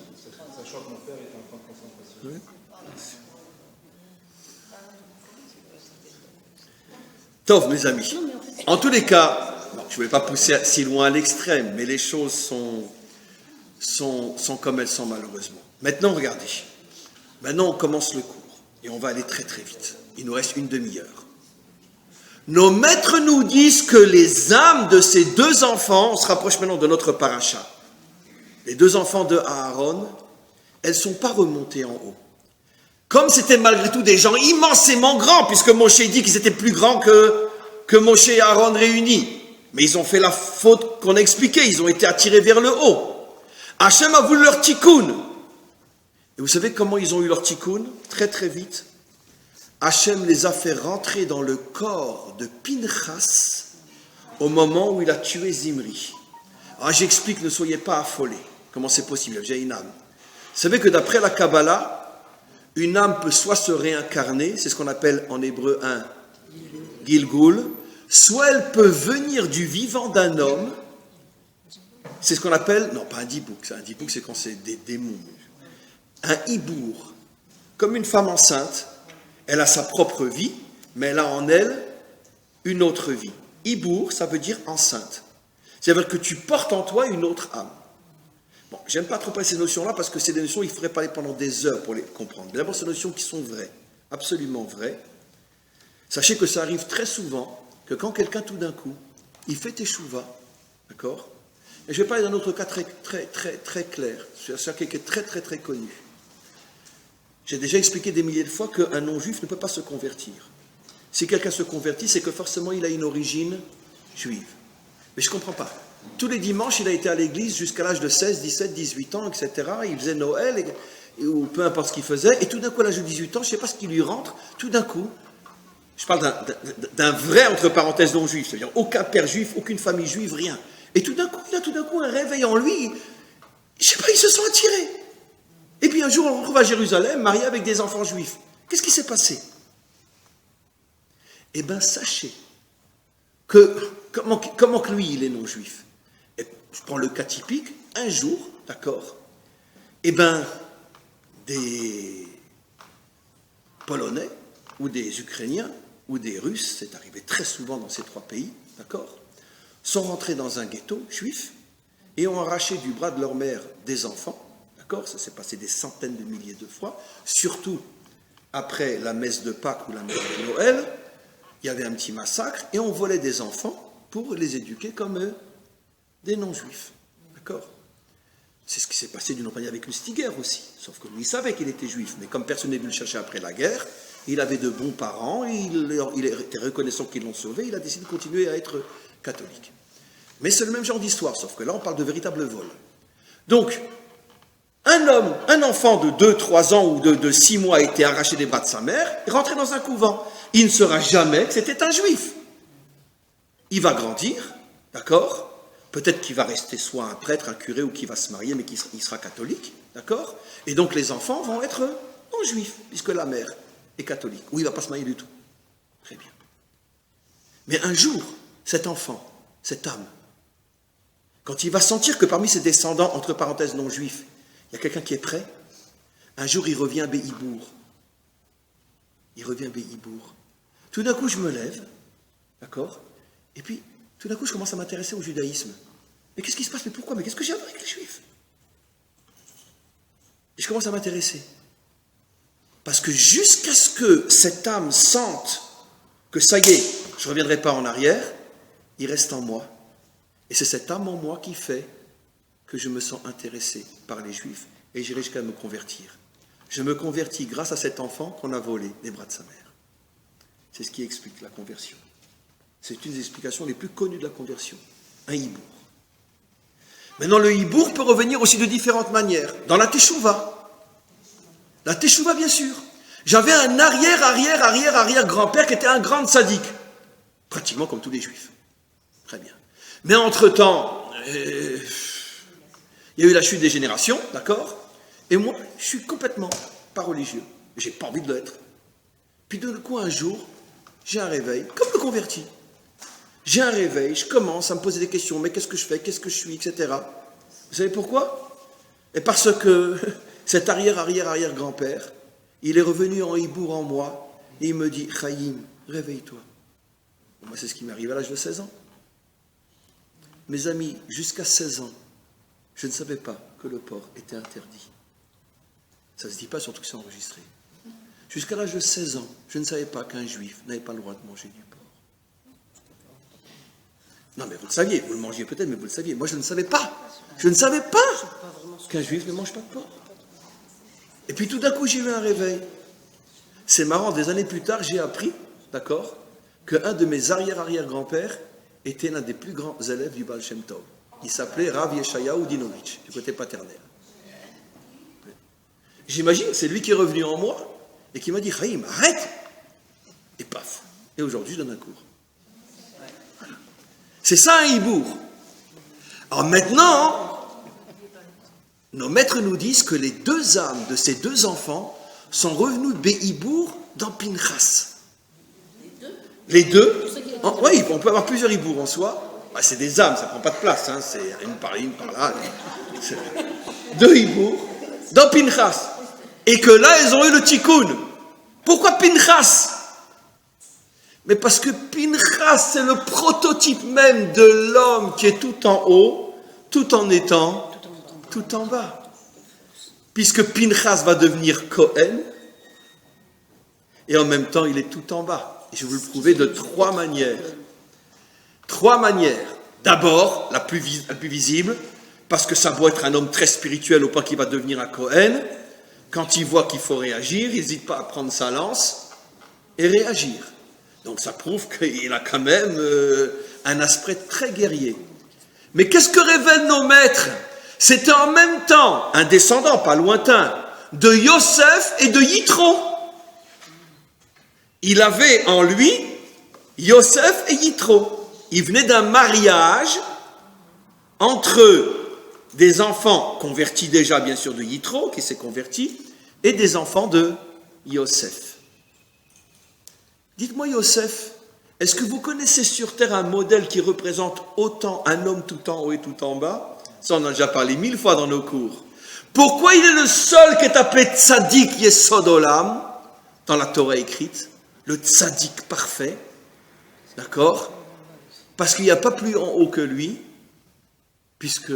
sachant que mon père était en camp de concentration. Oui. Tov, mes amis. En tous les cas, bon, je ne vais pas pousser si loin à l'extrême, mais les choses sont comme elles sont malheureusement. Maintenant, regardez. Maintenant, on commence le cours. Et on va aller très très vite. Il nous reste une demi-heure. Nos maîtres nous disent que les âmes de ces 2 enfants, on se rapproche maintenant de notre paracha, les 2 enfants de Aaron, elles ne sont pas remontées en haut. Comme c'était malgré tout des gens immensément grands, puisque Moshe dit qu'ils étaient plus grands que Moshe et Aaron réunis. Mais ils ont fait la faute qu'on a expliquée, ils ont été attirés vers le haut. Hachem a voulu leur tikkun. Et vous savez comment ils ont eu leur tikkun? Très très vite. Hachem les a fait rentrer dans le corps de Pinchas au moment où il a tué Zimri. Alors j'explique, ne soyez pas affolés. Comment c'est possible? J'ai une âme. Vous savez que d'après la Kabbalah, une âme peut soit se réincarner, c'est ce qu'on appelle en hébreu un Gilgul, soit elle peut venir du vivant d'un homme, c'est ce qu'on appelle, non pas un dibouk, un dibouk c'est quand c'est des démons, un hibour, comme une femme enceinte. Elle a sa propre vie, mais elle a en elle une autre vie. Hibour, ça veut dire enceinte. C'est-à-dire que tu portes en toi une autre âme. Bon, j'aime pas trop parler de ces notions-là parce que c'est des notions, il faudrait parler pendant des heures pour les comprendre. Mais d'abord, c'est des notions qui sont vraies, absolument vraies. Sachez que ça arrive très souvent que quand quelqu'un, tout d'un coup, il fait teshuva, d'accord? Et je vais parler d'un autre cas très, très, très, très clair, c'est quelqu'un qui est très, très, très connu. J'ai déjà expliqué des milliers de fois qu'un non-juif ne peut pas se convertir. Si quelqu'un se convertit, c'est que forcément il a une origine juive. Mais je ne comprends pas. Tous les dimanches, il a été à l'église jusqu'à l'âge de 16, 17, 18 ans, etc. Il faisait Noël, ou peu importe ce qu'il faisait, et tout d'un coup, à l'âge de 18 ans, je ne sais pas ce qui lui rentre, tout d'un coup, je parle d'un vrai, entre parenthèses, non-juif, c'est-à-dire aucun père juif, aucune famille juive, rien. Et tout d'un coup, il a tout d'un coup un réveil en lui, je ne sais pas, il se sent attiré. Et puis un jour, on le retrouve à Jérusalem, marié avec des enfants juifs. Qu'est-ce qui s'est passé? Eh bien, sachez que, comment que lui, il est non-juif? Et je prends le cas typique, un jour, d'accord, eh bien, des Polonais, ou des Ukrainiens, ou des Russes, c'est arrivé très souvent dans ces 3 pays, d'accord, sont rentrés dans un ghetto juif, et ont arraché du bras de leur mère des enfants. D'accord, ça s'est passé des centaines de milliers de fois, surtout après la messe de Pâques ou la messe de Noël, il y avait un petit massacre et on volait des enfants pour les éduquer comme des non-juifs. D'accord? C'est ce qui s'est passé d'une autre manière avec Lustiger aussi, sauf que lui il savait qu'il était juif, mais comme personne n'est venu le chercher après la guerre, il avait de bons parents, il était reconnaissant qu'ils l'ont sauvé, il a décidé de continuer à être catholique. Mais c'est le même genre d'histoire, sauf que là on parle de véritable vol. Donc, un enfant de 2, 3 ans ou de 6 mois a été arraché des bras de sa mère et rentré dans un couvent. Il ne saura jamais que c'était un juif. Il va grandir, d'accord? Peut-être qu'il va rester soit un prêtre, un curé ou qu'il va se marier, mais qu'il sera catholique, d'accord? Et donc les enfants vont être non juifs, puisque la mère est catholique. Ou il ne va pas se marier du tout. Très bien. Mais un jour, cet enfant, cette âme, quand il va sentir que parmi ses descendants, entre parenthèses non juifs, il y a quelqu'un qui est prêt. Un jour, il revient à Béhibour. Il revient à Béhibour. Tout d'un coup, je me lève, d'accord? Et puis, tout d'un coup, je commence à m'intéresser au judaïsme. Mais qu'est-ce qui se passe? Mais pourquoi? Mais qu'est-ce que j'ai à voir avec les juifs? Et je commence à m'intéresser. Parce que jusqu'à ce que cette âme sente que ça y est, je ne reviendrai pas en arrière, il reste en moi. Et c'est cette âme en moi qui fait que je me sens intéressé par les Juifs et j'irai jusqu'à me convertir. Je me convertis grâce à cet enfant qu'on a volé des bras de sa mère. C'est ce qui explique la conversion. C'est une des explications les plus connues de la conversion. Un hibour. Maintenant, le hibour peut revenir aussi de différentes manières. Dans la teshuva. La teshuva, bien sûr. J'avais un arrière-grand-père qui était un grand tzaddik. Pratiquement comme tous les Juifs. Très bien. Mais entre-temps, il y a eu la chute des générations, d'accord? Et moi, je suis complètement pas religieux. J'ai pas envie de l'être. Puis d'un coup, un jour, j'ai un réveil, comme le converti. J'ai un réveil, je commence à me poser des questions, mais qu'est-ce que je fais, qu'est-ce que je suis, etc. Vous savez pourquoi? Et parce que cet arrière-grand-père, il est revenu en hibour en moi, et il me dit, Chaim, réveille-toi. Moi, c'est ce qui m'arrive à l'âge de 16 ans. Mes amis, jusqu'à 16 ans, je ne savais pas que le porc était interdit. Ça ne se dit pas, surtout que c'est enregistré. Jusqu'à l'âge de 16 ans, je ne savais pas qu'un juif n'avait pas le droit de manger du porc. Non, mais vous le saviez, vous le mangiez peut-être, mais vous le saviez. Moi, je ne savais pas. Je ne savais pas qu'un juif ne mange pas de porc. Et puis tout d'un coup, j'ai eu un réveil. C'est marrant, des années plus tard, j'ai appris, d'accord, qu'un de mes arrière-grands-pères était l'un des plus grands élèves du Baal Shem Tov. Il s'appelait Rav Yeshayahu Dinovitch, du côté paternel. J'imagine que c'est lui qui est revenu en moi et qui m'a dit, Chaim, arrête! Et paf. Et aujourd'hui, je donne un cours. Voilà. C'est ça un hibour. Alors maintenant, nos maîtres nous disent que les deux âmes de ces deux enfants sont revenus Behibour dans Pinchas. Les deux? Oui, on peut avoir plusieurs hibours en soi. Bah, c'est des âmes, ça ne prend pas de place. Hein. C'est une par là. Deux hibours dans Pinchas. Et que là, ils ont eu le tikkun. Pourquoi Pinchas? Mais parce que Pinchas, c'est le prototype même de l'homme qui est tout en haut, tout en étant tout en bas. Puisque Pinchas va devenir Cohen, et en même temps, il est tout en bas. Et je vais vous le prouver de trois manières. Trois manières. D'abord, la plus visible, parce que ça doit être un homme très spirituel au point qu'il va devenir un Cohen. Quand il voit qu'il faut réagir, il n'hésite pas à prendre sa lance et réagir. Donc ça prouve qu'il a quand même un aspect très guerrier. Mais qu'est-ce que révèlent nos maîtres? C'était en même temps un descendant, pas lointain, de Yosef et de Yitro. Il avait en lui Yosef et Yitro. Il venait d'un mariage entre des enfants convertis déjà, bien sûr, de Yitro, qui s'est converti, et des enfants de Yosef. Dites-moi, Yosef, est-ce que vous connaissez sur Terre un modèle qui représente autant un homme tout en haut et tout en bas? Ça, on en a déjà parlé 1000 fois dans nos cours. Pourquoi il est le seul qui est appelé Tzadik Yesod Olam, dans la Torah écrite, le Tzadik parfait, d'accord? Parce qu'il n'y a pas plus en haut que lui, puisque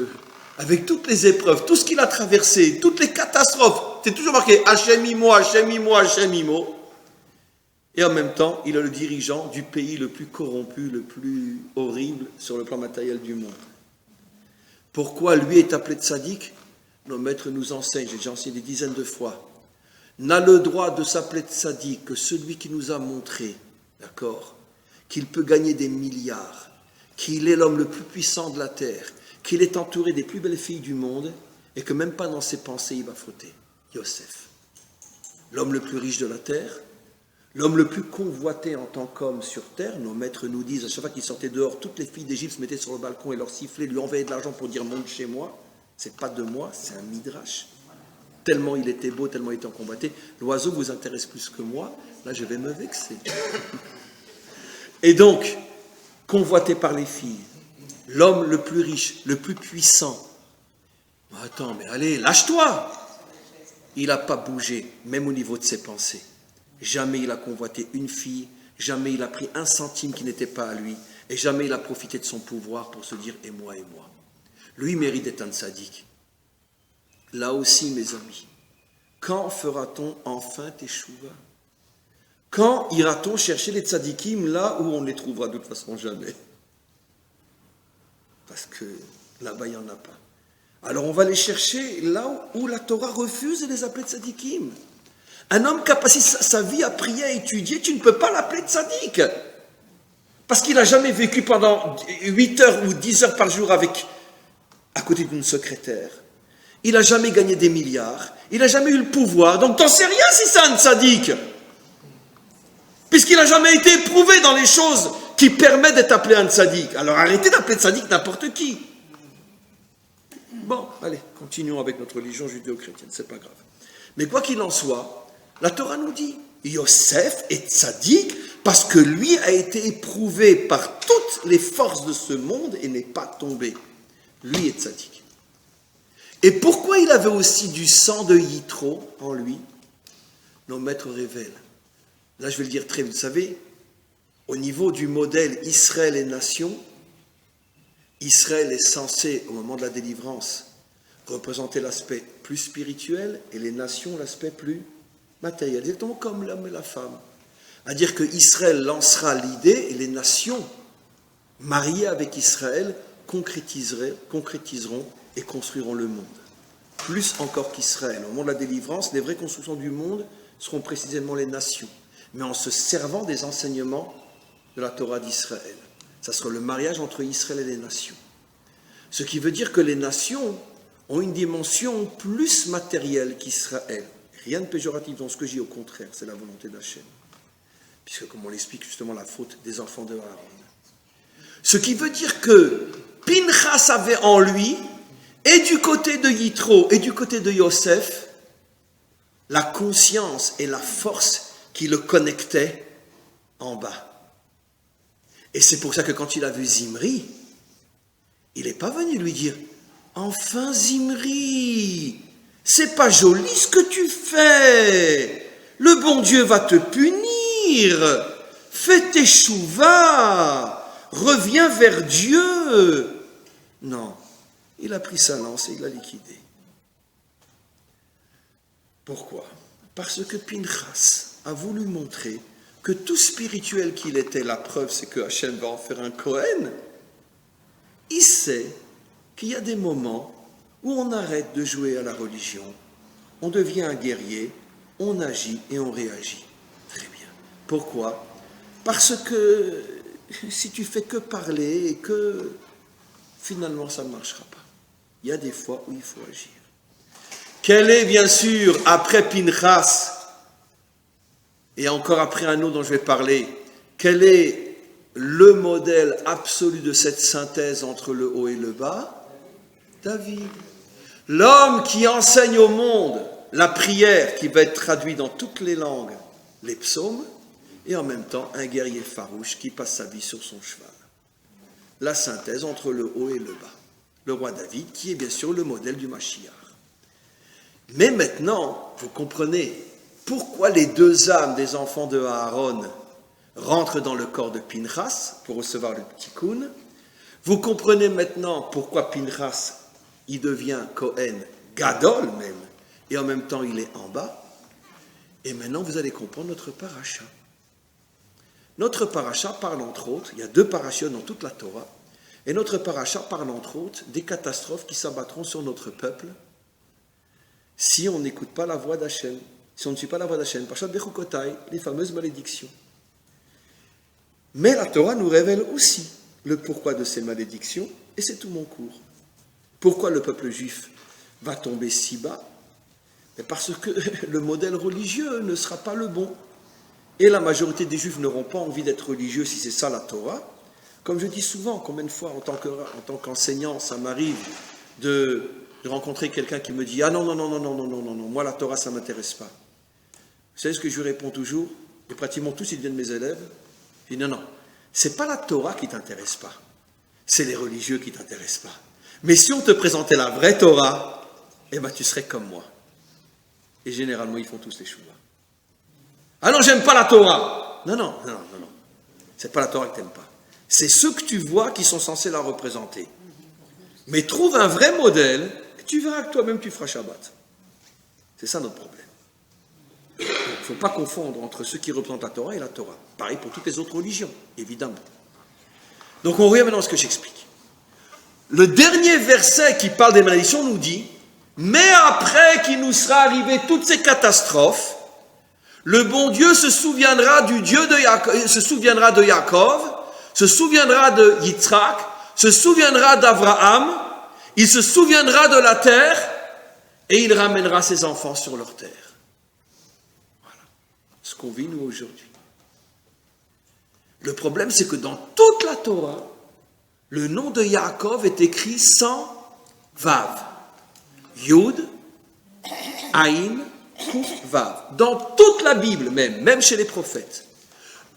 avec toutes les épreuves, tout ce qu'il a traversé, toutes les catastrophes, c'est toujours marqué Hachem Imo, Hachem Imo, Hachem Imo. Et en même temps, il est le dirigeant du pays le plus corrompu, le plus horrible sur le plan matériel du monde. Pourquoi lui est appelé tzaddik? Nos maîtres nous enseignent, j'ai déjà enseigné des dizaines de fois, n'a le droit de s'appeler tzaddik que celui qui nous a montré, d'accord, qu'il peut gagner des milliards, qu'il est l'homme le plus puissant de la terre, qu'il est entouré des plus belles filles du monde, et que même pas dans ses pensées il va fauter. Yosef, l'homme le plus riche de la terre, l'homme le plus convoité en tant qu'homme sur terre. Nos maîtres nous disent, à chaque fois qu'il sortait dehors, toutes les filles d'Égypte se mettaient sur le balcon et leur sifflaient, lui envoyaient de l'argent pour dire « monte chez moi ». C'est pas de moi, c'est un midrash. Tellement il était beau, tellement il était en convoité. L'oiseau vous intéresse plus que moi, là je vais me vexer. Et donc, convoité par les filles, l'homme le plus riche, le plus puissant. Attends, mais allez, lâche-toi! Il n'a pas bougé, même au niveau de ses pensées. Jamais il a convoité une fille, jamais il a pris un centime qui n'était pas à lui, et jamais il a profité de son pouvoir pour se dire « et moi, et moi ». Lui mérite d'être un tzaddik. Là aussi, mes amis, quand fera-t-on enfin teshuva? Quand ira-t-on chercher les tzadikim là où on ne les trouvera de toute façon jamais? Parce que là-bas, il n'y en a pas. Alors on va les chercher là où la Torah refuse de les appeler tzadikim. Un homme qui a passé sa vie à prier, à étudier, tu ne peux pas l'appeler tzadik. Parce qu'il n'a jamais vécu pendant 8 heures ou 10 heures par jour à côté d'une secrétaire. Il n'a jamais gagné des milliards. Il n'a jamais eu le pouvoir. Donc t'en sais rien si c'est un tzadik. Puisqu'il n'a jamais été éprouvé dans les choses qui permettent d'être appelé un tzadik. Alors arrêtez d'appeler tzadik n'importe qui. Bon, allez, continuons avec notre religion judéo-chrétienne, c'est pas grave. Mais quoi qu'il en soit, la Torah nous dit, Yosef est tzadik parce que lui a été éprouvé par toutes les forces de ce monde et n'est pas tombé. Lui est tzadik. Et pourquoi il avait aussi du sang de Yitro en lui? Nos maîtres révèlent. Là, je vais le dire très vite. Vous savez, au niveau du modèle Israël et nation, Israël est censé, au moment de la délivrance, représenter l'aspect plus spirituel et les nations l'aspect plus matériel. Exactement comme l'homme et la femme. C'est-à-dire que Israël lancera l'idée et les nations mariées avec Israël concrétiseront et construiront le monde. Plus encore qu'Israël. Au moment de la délivrance, les vraies constructions du monde seront précisément les nations, mais en se servant des enseignements de la Torah d'Israël. Ça sera le mariage entre Israël et les nations. Ce qui veut dire que les nations ont une dimension plus matérielle qu'Israël. Rien de péjoratif dans ce que je dis, au contraire, c'est la volonté d'Hachem. Puisque, comme on l'explique justement, la faute des enfants de Aaron. Ce qui veut dire que Pinchas avait en lui, et du côté de Yitro et du côté de Yosef, la conscience et la force qui le connectaient en bas. Et c'est pour ça que quand il a vu Zimri, il n'est pas venu lui dire « Enfin Zimri, c'est pas joli ce que tu fais, le bon Dieu va te punir, fais tes chouvas, reviens vers Dieu. » Non, il a pris sa lance et il l'a liquidé. Pourquoi? Parce que Pinchas a voulu montrer que tout spirituel qu'il était, la preuve c'est que Hachem va en faire un Kohen, il sait qu'il y a des moments où on arrête de jouer à la religion, on devient un guerrier, on agit et on réagit. Très bien. Pourquoi? Parce que si tu fais que parler et que finalement ça ne marchera pas. Il y a des fois où il faut agir. Quel est bien sûr, après Pinchas, et encore après un autre dont je vais parler, quel est le modèle absolu de cette synthèse entre le haut et le bas? David. L'homme qui enseigne au monde la prière qui va être traduite dans toutes les langues, les psaumes, et en même temps un guerrier farouche qui passe sa vie sur son cheval. La synthèse entre le haut et le bas. Le roi David, qui est bien sûr le modèle du Mashiach. Mais maintenant, vous comprenez pourquoi les deux âmes des enfants de Aaron rentrent dans le corps de Pinchas pour recevoir le tikkun. Vous comprenez maintenant pourquoi Pinchas, il devient Kohen Gadol même, et en même temps il est en bas. Et maintenant vous allez comprendre notre paracha. Notre paracha parle entre autres, il y a 2 parachas dans toute la Torah, et notre paracha parle entre autres des catastrophes qui s'abattront sur notre peuple si on n'écoute pas la voix d'Hachem, si on ne suit pas la voix d'Hachem. Parashat Bechukotai, les fameuses malédictions. Mais la Torah nous révèle aussi le pourquoi de ces malédictions, et c'est tout mon cours. Pourquoi le peuple juif va tomber si bas? Parce que le modèle religieux ne sera pas le bon. Et la majorité des juifs n'auront pas envie d'être religieux si c'est ça la Torah. Comme je dis souvent, combien de fois en tant qu'enseignant, ça m'arrive de rencontrer quelqu'un qui me dit « Ah non, moi la Torah ça ne m'intéresse pas ». Vous savez ce que je lui réponds toujours? Et pratiquement tous ils deviennent mes élèves. Je dis « Non, c'est pas la Torah qui ne t'intéresse pas, c'est les religieux qui ne t'intéressent pas. Mais si on te présentait la vraie Torah, eh ben tu serais comme moi. » Et généralement ils font tous les chouvas. « Ah non, j'aime pas la Torah !» Non. C'est pas la Torah que tu n'aimes pas. C'est ceux que tu vois qui sont censés la représenter. Mais trouve un vrai modèle, et tu verras que toi-même tu feras Shabbat. C'est ça notre problème. ne faut pas confondre entre ceux qui représentent la Torah et la Torah. Pareil pour toutes les autres religions, évidemment. Donc on revient maintenant à ce que j'explique. Le dernier verset qui parle des malédictions nous dit « Mais après qu'il nous sera arrivé toutes ces catastrophes, le bon Dieu se souviendra du Dieu de Yaakov, se souviendra de Yaakov, se souviendra de Yitzhak, se souviendra d'Abraham, il se souviendra de la terre et il ramènera ses enfants sur leur terre. » Voilà ce qu'on vit nous aujourd'hui. Le problème, c'est que dans toute la Torah, le nom de Yaakov est écrit sans Vav. Yud, Aïn, Kuf, Vav. Dans toute la Bible même chez les prophètes.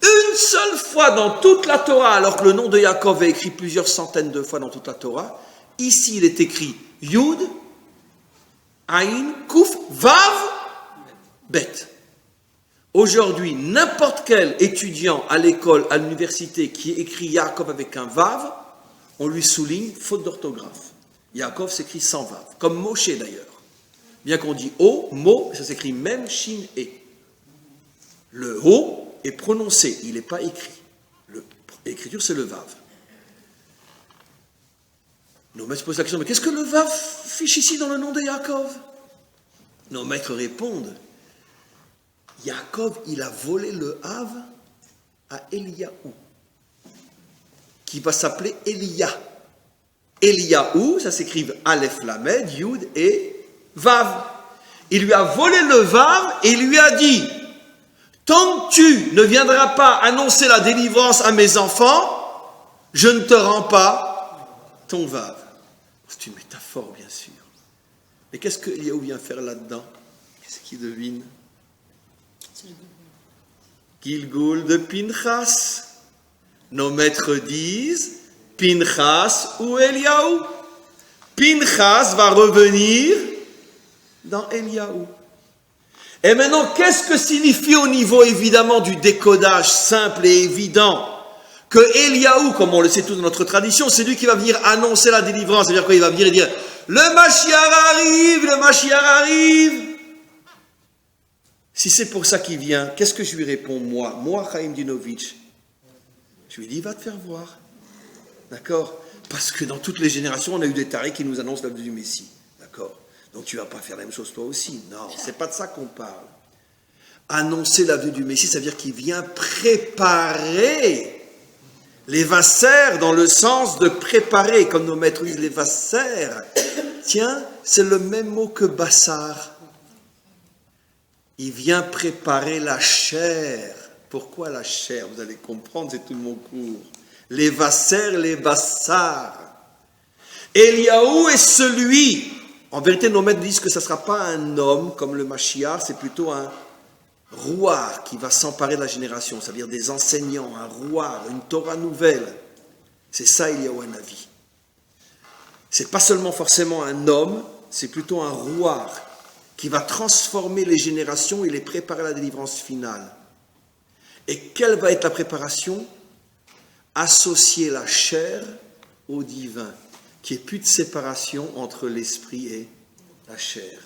Une seule fois dans toute la Torah, alors que le nom de Yaakov est écrit plusieurs centaines de fois dans toute la Torah, ici il est écrit Yud, Aïn, Kuf, Vav, Bet. Aujourd'hui, n'importe quel étudiant à l'école, à l'université qui écrit Yaakov avec un Vav, on lui souligne faute d'orthographe. Yaakov s'écrit sans Vav, comme Moshe d'ailleurs. Bien qu'on dit O, Mo, ça s'écrit même Shin E. Le O est prononcé, il n'est pas écrit. L'écriture, c'est le Vav. Nos maîtres se posent la question, mais qu'est-ce que le Vav fiche ici dans le nom de Yaakov? Nos maîtres répondent, Yaakov, il a volé le Hav à Eliaou, qui va s'appeler Elia. Eliaou, ça s'écrit Aleph Lamed, Yud et Vav. Il lui a volé le Vav et il lui a dit, tant que tu ne viendras pas annoncer la délivrance à mes enfants, je ne te rends pas ton Vav. C'est une métaphore, bien sûr. Mais qu'est-ce que Eliaou vient faire là-dedans? Qu'est-ce qu'il devine? Gilgul de Pinchas. Nos maîtres disent Pinchas ou Eliaou. Pinchas va revenir dans Eliaou. Et maintenant, qu'est-ce que signifie au niveau évidemment du décodage simple et évident que Eliaou, comme on le sait tous dans notre tradition, c'est lui qui va venir annoncer la délivrance. C'est-à-dire qu'il va venir et dire le Mashiach arrive, le Mashiach arrive. Si c'est pour ça qu'il vient, qu'est-ce que je lui réponds, moi, Chaim Dinovitch? Je lui dis, va te faire voir. D'accord? Parce que dans toutes les générations, on a eu des tarés qui nous annoncent la venue du Messie. D'accord? Donc tu ne vas pas faire la même chose toi aussi. Non, c'est pas de ça qu'on parle. Annoncer la venue du Messie, ça veut dire qu'il vient préparer les vasseurs dans le sens de préparer, comme nos maîtres disent, les vasseurs. Tiens, c'est le même mot que bassar. Il vient préparer la chair. Pourquoi la chair? Vous allez comprendre, c'est tout mon cours. Les vasseurs, les bassars. Eliaou est celui. En vérité, nos maîtres disent que ce ne sera pas un homme comme le Mashiach, c'est plutôt un rouar qui va s'emparer de la génération, c'est-à-dire des enseignants, un rouar, une Torah nouvelle. C'est ça, Eliaou Hanavi. C'est pas seulement forcément un homme, c'est plutôt un rouar qui va transformer les générations et les préparer à la délivrance finale. Et quelle va être la préparation? Associer la chair au divin, qu'il n'y ait plus de séparation entre l'esprit et la chair.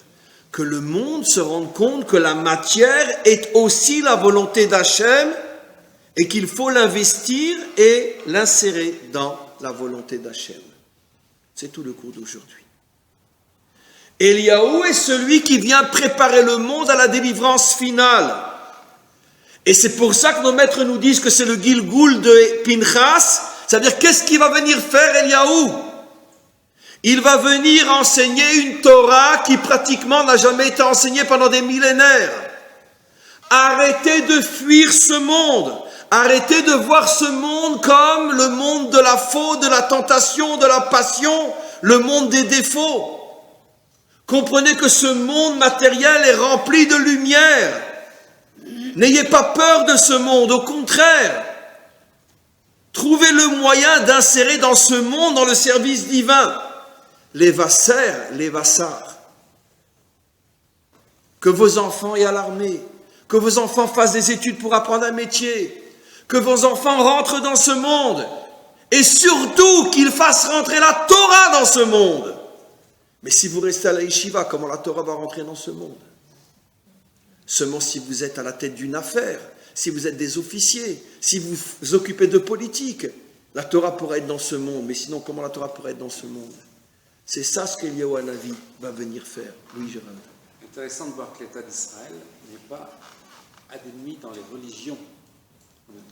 Que le monde se rende compte que la matière est aussi la volonté d'Hachem et qu'il faut l'investir et l'insérer dans la volonté d'Hachem. C'est tout le cours d'aujourd'hui. Eliaou est celui qui vient préparer le monde à la délivrance finale. Et c'est pour ça que nos maîtres nous disent que c'est le Gilgul de Pinchas. C'est-à-dire, qu'est-ce qu'il va venir faire, Eliaou? Il va venir enseigner une Torah qui pratiquement n'a jamais été enseignée pendant des millénaires. Arrêtez de fuir ce monde. Arrêtez de voir ce monde comme le monde de la faute, de la tentation, de la passion, le monde des défauts. Comprenez que ce monde matériel est rempli de lumière. N'ayez pas peur de ce monde, au contraire. Trouvez le moyen d'insérer dans ce monde, dans le service divin, les vasseurs, les vassars. Que vos enfants aillent à l'armée, que vos enfants fassent des études pour apprendre un métier, que vos enfants rentrent dans ce monde, et surtout qu'ils fassent rentrer la Torah dans ce monde. Mais si vous restez à la yeshiva, comment la Torah va rentrer dans ce monde? Seulement si vous êtes à la tête d'une affaire, si vous êtes des officiers, si vous vous occupez de politique, la Torah pourrait être dans ce monde. Mais sinon, comment la Torah pourrait être dans ce monde? C'est ça ce qu'Eliyahu Hanavi va venir faire. Oui, Gérald. Intéressant de voir que l'État d'Israël n'est pas admis dans les religions.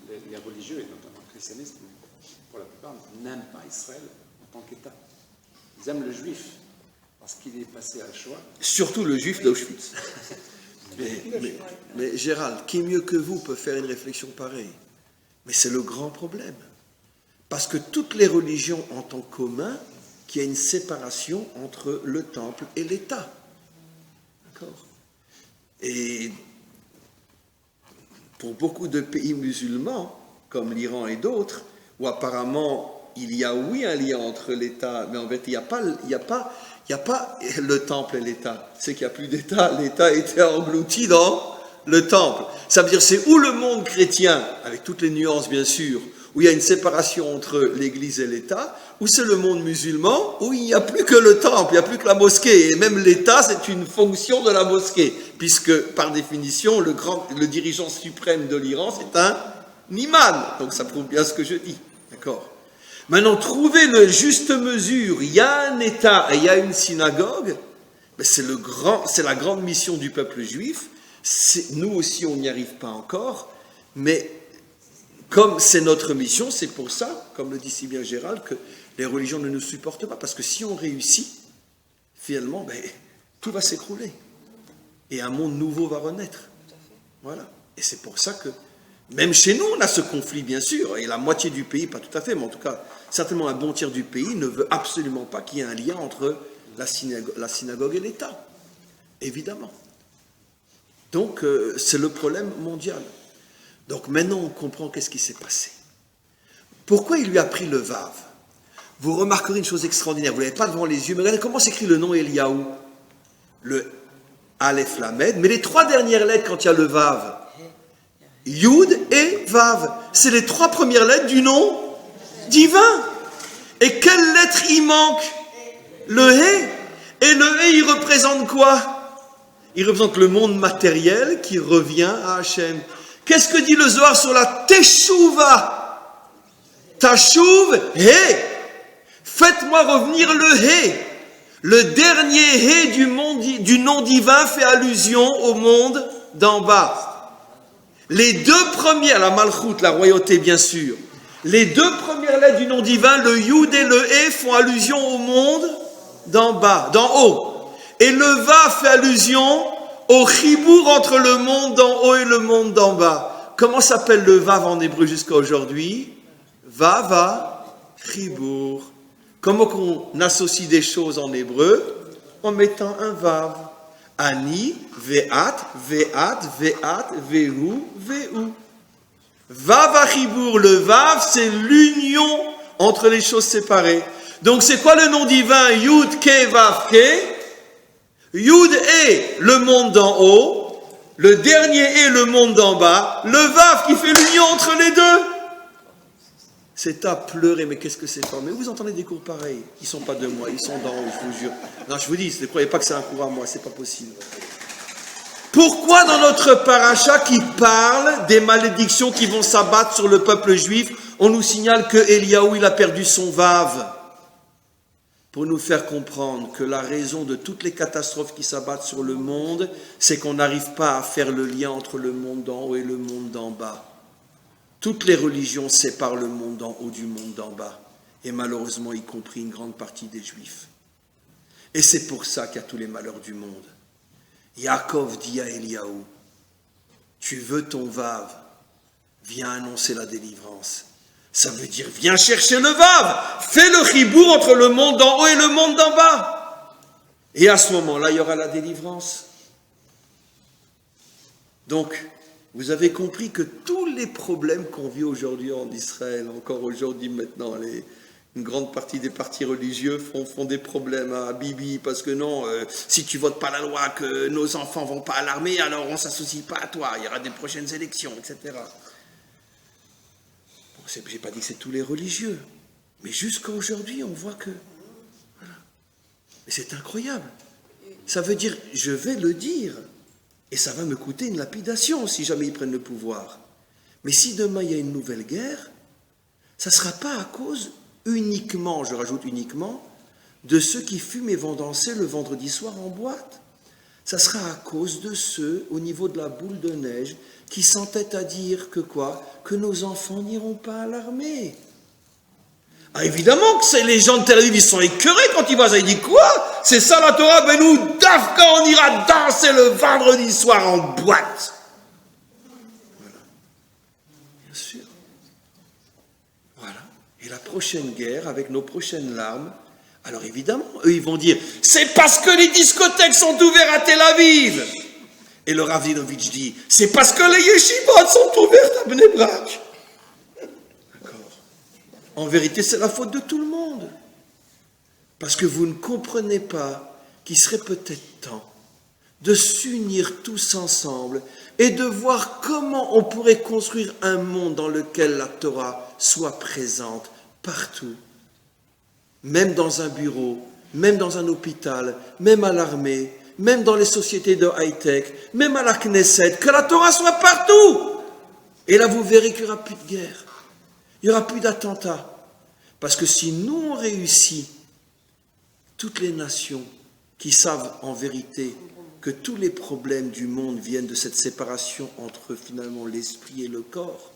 Les religieux, et notamment le christianisme, pour la plupart, n'aiment pas Israël en tant qu'État. Ils aiment le juif, parce qu'il est passé à la Shoah. Surtout le juif d'Auschwitz. Mais Gérald, qui mieux que vous peut faire une réflexion pareille? Mais c'est le grand problème. Parce que toutes les religions ont en commun qu'il y a une séparation entre le temple et l'État. D'accord? Et pour beaucoup de pays musulmans, comme l'Iran et d'autres, où apparemment il y a oui un lien entre l'État, mais en fait il n'y a pas le temple et l'État. C'est qu'il n'y a plus d'État. L'État était englouti dans le temple. Ça veut dire c'est où le monde chrétien, avec toutes les nuances bien sûr, où il y a une séparation entre l'Église et l'État, ou c'est le monde musulman, où il n'y a plus que le temple, il n'y a plus que la mosquée. Et même l'État, c'est une fonction de la mosquée, puisque par définition, le dirigeant suprême de l'Iran, c'est un imam. Donc ça prouve bien ce que je dis. D'accord? Maintenant, trouver le juste mesure, il y a un État et il y a une synagogue, mais c'est la grande mission du peuple juif. Nous aussi, on n'y arrive pas encore, mais comme c'est notre mission, c'est pour ça, comme le dit si bien Gérald, que les religions ne nous supportent pas, parce que si on réussit, finalement, tout va s'écrouler. Et un monde nouveau va renaître. Voilà. Et c'est pour ça que, même chez nous, on a ce conflit, bien sûr, et la moitié du pays, pas tout à fait, mais en tout cas, certainement un bon tiers du pays ne veut absolument pas qu'il y ait un lien entre la synagogue et l'État. Évidemment. Donc, c'est le problème mondial. Donc maintenant, on comprend qu'est-ce qui s'est passé. Pourquoi il lui a pris le Vav? Vous remarquerez une chose extraordinaire, vous ne l'avez pas devant les yeux, mais regardez comment s'écrit le nom Eliyahu. Le Aleph Lamed, mais les 3 dernières lettres quand il y a le Vav. Yud et Vav. C'est les 3 premières lettres du nom divin. Et quelle lettre il manque? Le He. Et le He, il représente quoi? Il représente le monde matériel qui revient à Hachem. Qu'est-ce que dit le Zohar sur la Teshuva? Tashuv, He. Faites-moi revenir le He. Le dernier He du nom divin fait allusion au monde d'en bas. Les 2 premières, la Malchut, la royauté bien sûr, les 2 premières lettres du nom divin, le Yud et le He, font allusion au monde d'en bas, d'en haut. Et le Va fait allusion au chibour entre le monde d'en haut et le monde d'en bas. Comment s'appelle le Vav en hébreu jusqu'à aujourd'hui? Vava, chibour. Comment qu'on associe des choses en hébreu? En mettant un Vav. Ani, ve'at, ve'at, ve'at, ve'hu, ve'hu. Vava, chibour. Le Vav, c'est l'union entre les choses séparées. Donc c'est quoi le nom divin? Yud, Ke, Vav, Ke. Yud est le monde d'en haut, le dernier est le monde d'en bas, le Vav qui fait l'union entre les deux. C'est à pleurer, mais qu'est-ce que c'est fort. Mais vous entendez des cours pareils, ils ne sont pas de moi, ils sont d'en haut, je vous jure. Non, je vous dis, ne croyez pas que c'est un cours à moi, c'est pas possible. Pourquoi dans notre paracha qui parle des malédictions qui vont s'abattre sur le peuple juif, on nous signale que Eliyahu, il a perdu son Vav? Pour nous faire comprendre que la raison de toutes les catastrophes qui s'abattent sur le monde, c'est qu'on n'arrive pas à faire le lien entre le monde d'en haut et le monde d'en bas. Toutes les religions séparent le monde d'en haut du monde d'en bas, et malheureusement y compris une grande partie des Juifs. Et c'est pour ça qu'il y a tous les malheurs du monde. Yaakov dit à Eliyahu, tu veux ton Vav, viens annoncer la délivrance. Ça veut dire, viens chercher le Vav, fais le chibour entre le monde d'en haut et le monde d'en bas. Et à ce moment-là, il y aura la délivrance. Donc, vous avez compris que tous les problèmes qu'on vit aujourd'hui en Israël, encore aujourd'hui maintenant, une grande partie des partis religieux font des problèmes à Bibi, parce que non, si tu votes pas la loi, que nos enfants vont pas à l'armée, alors on ne s'associe pas à toi, il y aura des prochaines élections, etc. Je n'ai pas dit que c'est tous les religieux, mais jusqu'à aujourd'hui, on voit que... Voilà. Mais c'est incroyable. Ça veut dire, je vais le dire, Et ça va me coûter une lapidation si jamais ils prennent le pouvoir. Mais si demain il y a une nouvelle guerre, ça ne sera pas à cause uniquement, je rajoute uniquement, de ceux qui fument et vont danser le vendredi soir en boîte. Ça sera à cause de ceux, au niveau de la boule de neige, qui s'entêtent à dire que quoi? Que nos enfants n'iront pas à l'armée. Ah, évidemment que c'est les gens de Tel Aviv, ils sont écœurés quand ils voient ça. Ils disent quoi? C'est ça la Torah? Ben nous, d'Afka, on ira danser le vendredi soir en boîte. Voilà. Bien sûr. Voilà. Et la prochaine guerre, avec nos prochaines larmes, alors évidemment, eux, ils vont dire, c'est parce que les discothèques sont ouvertes à Tel Aviv. Et le Rav Zinovitch dit, c'est parce que les yeshivot sont ouvertes à Bnei Brak. En vérité, c'est la faute de tout le monde. Parce que vous ne comprenez pas qu'il serait peut-être temps de s'unir tous ensemble et de voir comment on pourrait construire un monde dans lequel la Torah soit présente partout. Même dans un bureau, même dans un hôpital, même à l'armée, même dans les sociétés de high-tech, même à la Knesset, que la Torah soit partout. Et là, vous verrez qu'il n'y aura plus de guerre. Il n'y aura plus d'attentats. Parce que si nous, on réussit, toutes les nations qui savent en vérité que tous les problèmes du monde viennent de cette séparation entre finalement l'esprit et le corps,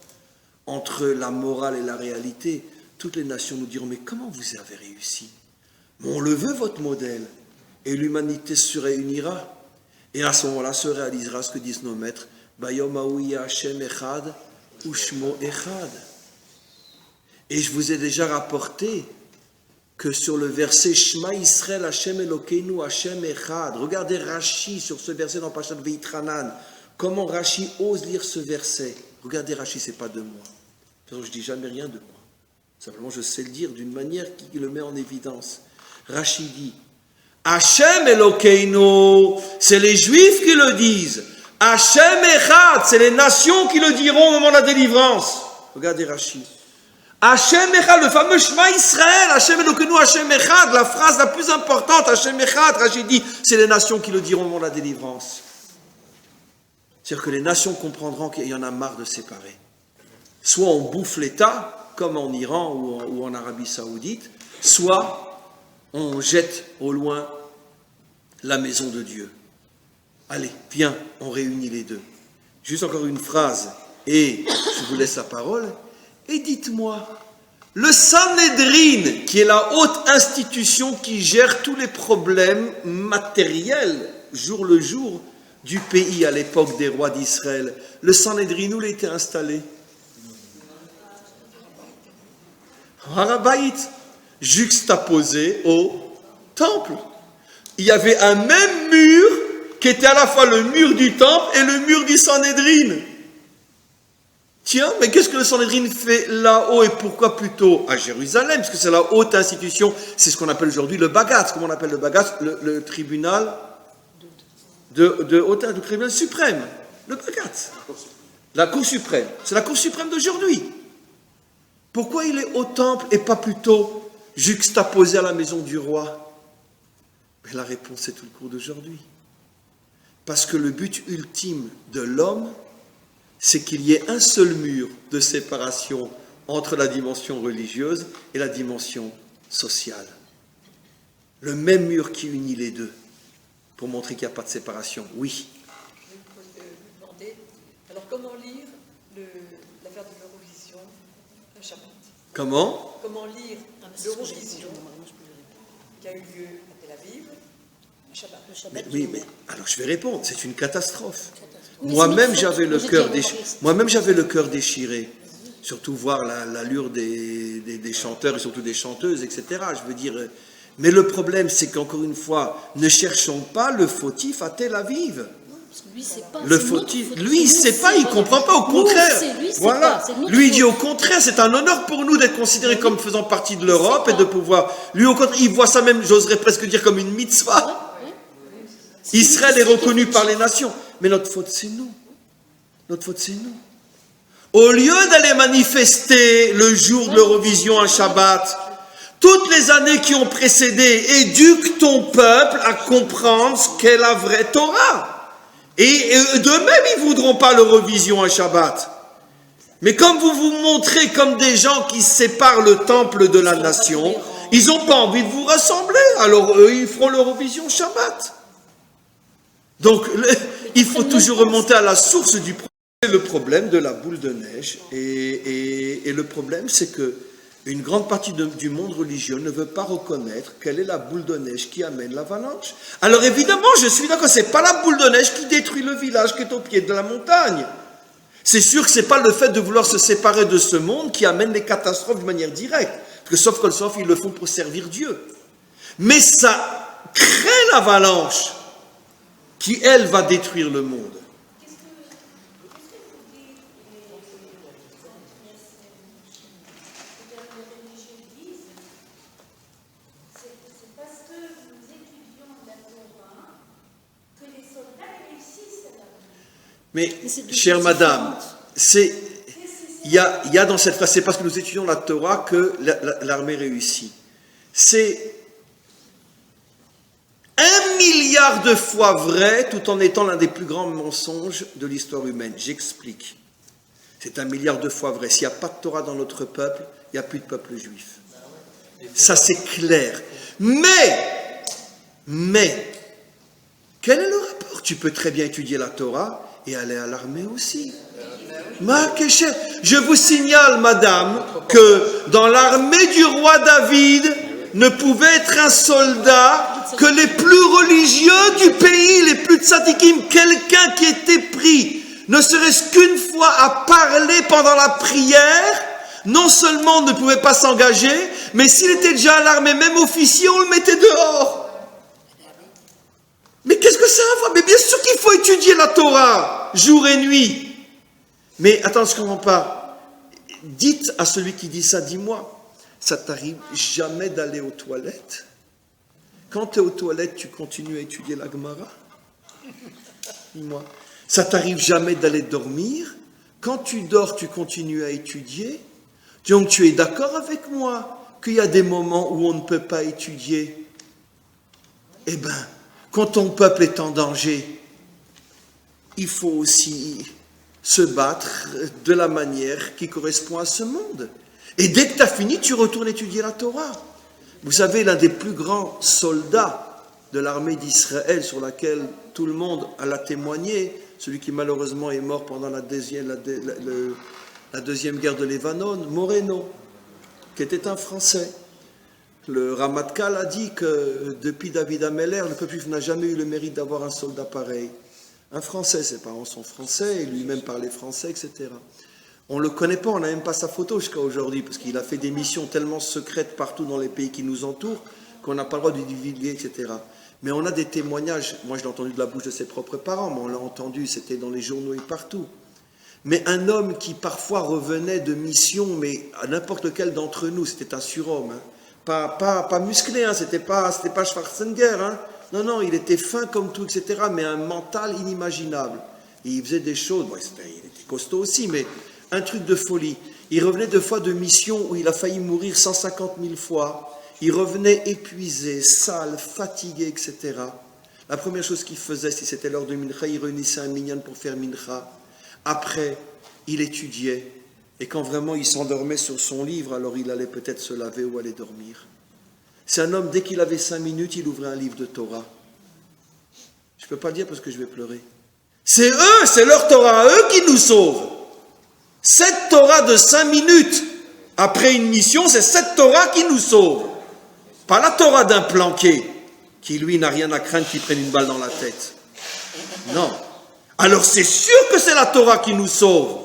entre la morale et la réalité, toutes les nations nous diront, mais comment vous avez réussi? Mais on le veut, votre modèle. Et l'humanité se réunira. Et à ce moment-là se réalisera ce que disent nos maîtres, Bayom Haouya Hashem Echad, Ushmo Echad. Et je vous ai déjà rapporté que sur le verset Shema Yisrael Hashem Elokeinu Hashem Echad, regardez Rashi sur ce verset dans Parashat Veitranan, comment Rashi ose lire ce verset. Regardez Rashi, c'est pas de moi. Je ne dis jamais rien de moi. Simplement, je sais le dire d'une manière qui le met en évidence. Rashi dit, Hashem Elokeinu, c'est les Juifs qui le disent. Hashem Echad, c'est les nations qui le diront au moment de la délivrance. Regardez Rashi. Hashem Echad, le fameux Shema Israël, Hashem Elokeinu, Hashem Echad, la phrase la plus importante, Hashem Echad, Rashi dit, c'est les nations qui le diront au moment de la délivrance. C'est-à-dire que les nations comprendront qu'il y en a marre de séparer. Soit on bouffe l'État, comme en Iran ou en Arabie Saoudite, soit on jette au loin la maison de Dieu. Allez, viens, on réunit les deux. Juste encore une phrase, et je vous laisse la parole. Et dites-moi, le Sanhédrin, qui est la haute institution qui gère tous les problèmes matériels, jour le jour, du pays à l'époque des rois d'Israël, le Sanhédrin, où il était installé? Har HaBayit, juxtaposé au temple. Il y avait un même mur qui était à la fois le mur du temple et le mur du Sanhédrin. Tiens, mais qu'est-ce que le Sanhédrin fait là-haut et pourquoi plutôt à Jérusalem? Parce que c'est la haute institution, c'est ce qu'on appelle aujourd'hui le Bagatz. Comment on appelle le Bagatz? Le tribunal le tribunal suprême. Le Bagatz. La Cour suprême. C'est la Cour suprême d'aujourd'hui. Pourquoi il est au temple et pas plutôt juxtaposé à la maison du roi? Mais la réponse est tout le cours d'aujourd'hui. Parce que le but ultime de l'homme, c'est qu'il y ait un seul mur de séparation entre la dimension religieuse et la dimension sociale. Le même mur qui unit les deux, pour montrer qu'il n'y a pas de séparation. Oui. Je vais vous demander, alors comment lire l'affaire de l'Eurovision un Shabbat? Comment lire l'Eurovision qui a eu lieu à Tel Aviv un Shabbat? Oui, alors je vais répondre, c'est une catastrophe. Oui, Moi-même, j'avais le cœur déchiré. Surtout voir l'allure des chanteurs et surtout des chanteuses, etc. Je veux dire, mais le problème, c'est qu'encore une fois, ne cherchons pas le fautif à Tel Aviv. Lui, c'est pas. Le fautif, lui, il sait pas, il comprend pas, au contraire. Voilà. Lui, il dit au contraire, c'est un honneur pour nous d'être considérés comme faisant partie de l'Europe et de pouvoir. Lui, au contraire, il voit ça même, j'oserais presque dire, comme une mitzvah. Israël est reconnu par les nations. Mais notre faute, c'est nous. Notre faute, c'est nous. Au lieu d'aller manifester le jour de l'Eurovision un Shabbat, toutes les années qui ont précédé, éduque ton peuple à comprendre ce qu'est la vraie Torah. Et d'eux-mêmes, ils ne voudront pas l'Eurovision un Shabbat. Mais comme vous vous montrez comme des gens qui séparent le temple de la nation, ils n'ont pas envie de vous rassembler. Alors eux, ils feront l'Eurovision Shabbat. Donc, il faut toujours remonter à la source du problème. C'est le problème de la boule de neige. Et le problème, c'est que une grande partie du monde religieux ne veut pas reconnaître quelle est la boule de neige qui amène l'avalanche. Alors évidemment, je suis d'accord, ce n'est pas la boule de neige qui détruit le village qui est au pied de la montagne. C'est sûr que ce n'est pas le fait de vouloir se séparer de ce monde qui amène les catastrophes de manière directe. Parce que sauf Kolsov, ils le font pour servir Dieu. Mais ça crée l'avalanche qui, elle, va détruire le monde. Mais, chère madame, il y a dans cette phrase, c'est parce que nous étudions la Torah que l'armée réussit. C'est 1 milliard de fois vrai, tout en étant l'un des plus grands mensonges de l'histoire humaine. J'explique. C'est 1 milliard de fois vrai. S'il n'y a pas de Torah dans notre peuple, il n'y a plus de peuple juif. Ça, c'est clair. Mais, quel est le rapport? Tu peux très bien étudier la Torah et aller à l'armée aussi. Je vous signale, madame, que dans l'armée du roi David ne pouvait être un soldat que les plus religieux du pays, les plus tzadikim, quelqu'un qui était pris, ne serait-ce qu'une fois à parler pendant la prière, non seulement ne pouvait pas s'engager, mais s'il était déjà à l'armée, même officier, on le mettait dehors. Mais qu'est-ce que ça a à voir? Mais bien sûr qu'il faut étudier la Torah, jour et nuit. Mais attends, je ne comprends pas. Dites à celui qui dit ça, dis-moi, ça t'arrive jamais d'aller aux toilettes? Quand tu es aux toilettes, tu continues à étudier la Gemara? Dis-moi. Ça t'arrive jamais d'aller dormir? Quand tu dors, tu continues à étudier? Donc tu es d'accord avec moi qu'il y a des moments où on ne peut pas étudier? Eh bien, quand ton peuple est en danger, il faut aussi se battre de la manière qui correspond à ce monde. Et dès que tu as fini, tu retournes étudier la Torah. Vous savez, l'un des plus grands soldats de l'armée d'Israël, sur laquelle tout le monde a témoigné, celui qui malheureusement est mort pendant la deuxième guerre de Libanon, Moreno, qui était un Français. Le Ramatkal a dit que depuis David Ameller, le peuple juif n'a jamais eu le mérite d'avoir un soldat pareil. Un Français, ses parents sont français, et lui-même parlait français, etc. On ne le connaît pas, on n'a même pas sa photo jusqu'à aujourd'hui, parce qu'il a fait des missions tellement secrètes partout dans les pays qui nous entourent, qu'on n'a pas le droit de divulguer, etc. Mais on a des témoignages, moi je l'ai entendu de la bouche de ses propres parents, mais on l'a entendu, c'était dans les journaux et partout. Mais un homme qui parfois revenait de mission, mais à n'importe lequel d'entre nous, c'était un surhomme, hein. Pas musclé, hein, c'était pas Schwarzenegger, hein. Non, il était fin comme tout, etc., mais un mental inimaginable. Et il faisait des choses, bon, il était costaud aussi, mais un truc de folie. Il revenait 2 fois de mission où il a failli mourir 150 000 fois. Il revenait épuisé, sale, fatigué, etc. La première chose qu'il faisait, si c'était l'heure de Mincha, il réunissait un minyan pour faire Mincha. Après, il étudiait. Et quand vraiment il s'endormait sur son livre, alors il allait peut-être se laver ou aller dormir. C'est un homme, dès qu'il avait 5 minutes, il ouvrait un livre de Torah. Je ne peux pas le dire parce que je vais pleurer. C'est eux, c'est leur Torah à eux qui nous sauvent. Cette Torah de 5 minutes après une mission, c'est cette Torah qui nous sauve. Pas la Torah d'un planqué qui, lui, n'a rien à craindre qu'il prenne une balle dans la tête. Non. Alors c'est sûr que c'est la Torah qui nous sauve.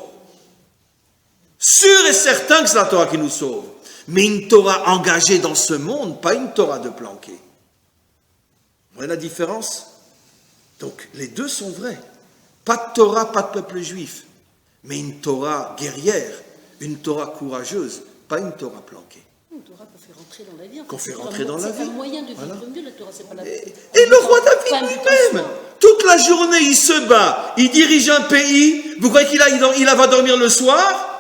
Sûr et certain que c'est la Torah qui nous sauve. Mais une Torah engagée dans ce monde, pas une Torah de planqué. Vous voyez la différence? Donc, les deux sont vrais. Pas de Torah, pas de peuple juif. Mais une Torah guerrière, une Torah courageuse, pas une Torah planquée. Une Torah qu'on fait rentrer dans la vie. Qu'on fait rentrer dans la vie. C'est un moyen de vivre mieux, la Torah, c'est pas la vie. Et le roi David lui-même, toute la journée, il se bat, il dirige un pays. Vous croyez qu'il va dormir le soir?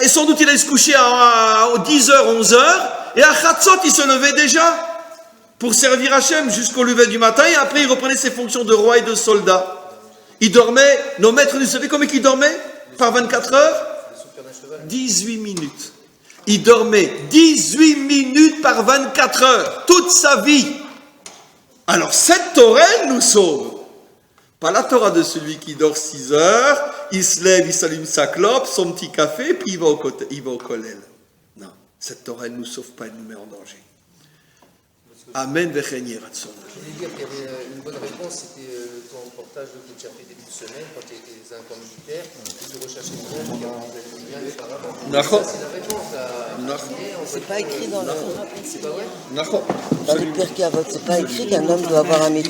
Et sans doute il allait se coucher à 10h, 11h, et à Khatsot, il se levait déjà. pour servir Hachem jusqu'au lever du matin, et après il reprenait ses fonctions de roi et de soldat. Il dormait, nos maîtres, vous savez combien il dormait par 24 heures 18 minutes. Il dormait 18 minutes par 24 heures, toute sa vie. Alors cette Torah nous sauve. Pas la Torah de celui qui dort 6 heures, il se lève, il s'allume sa clope, son petit café, puis il va au kollel. Non, cette Torah elle ne nous sauve pas, elle nous met en danger. Amen, vechen yeratzon. Je voulais dire qu'il y avait une bonne réponse, c'était ton reportage que tu as fait début de semaine, quand tu étais dans un camp militaire, tu recherchais une bombe qui a bien auparavant. Ça, c'est la réponse à... C'est pas écrit dans le... C'est pas vrai? Dans le Pirkei Avot, c'est pas écrit qu'un homme doit avoir un métier.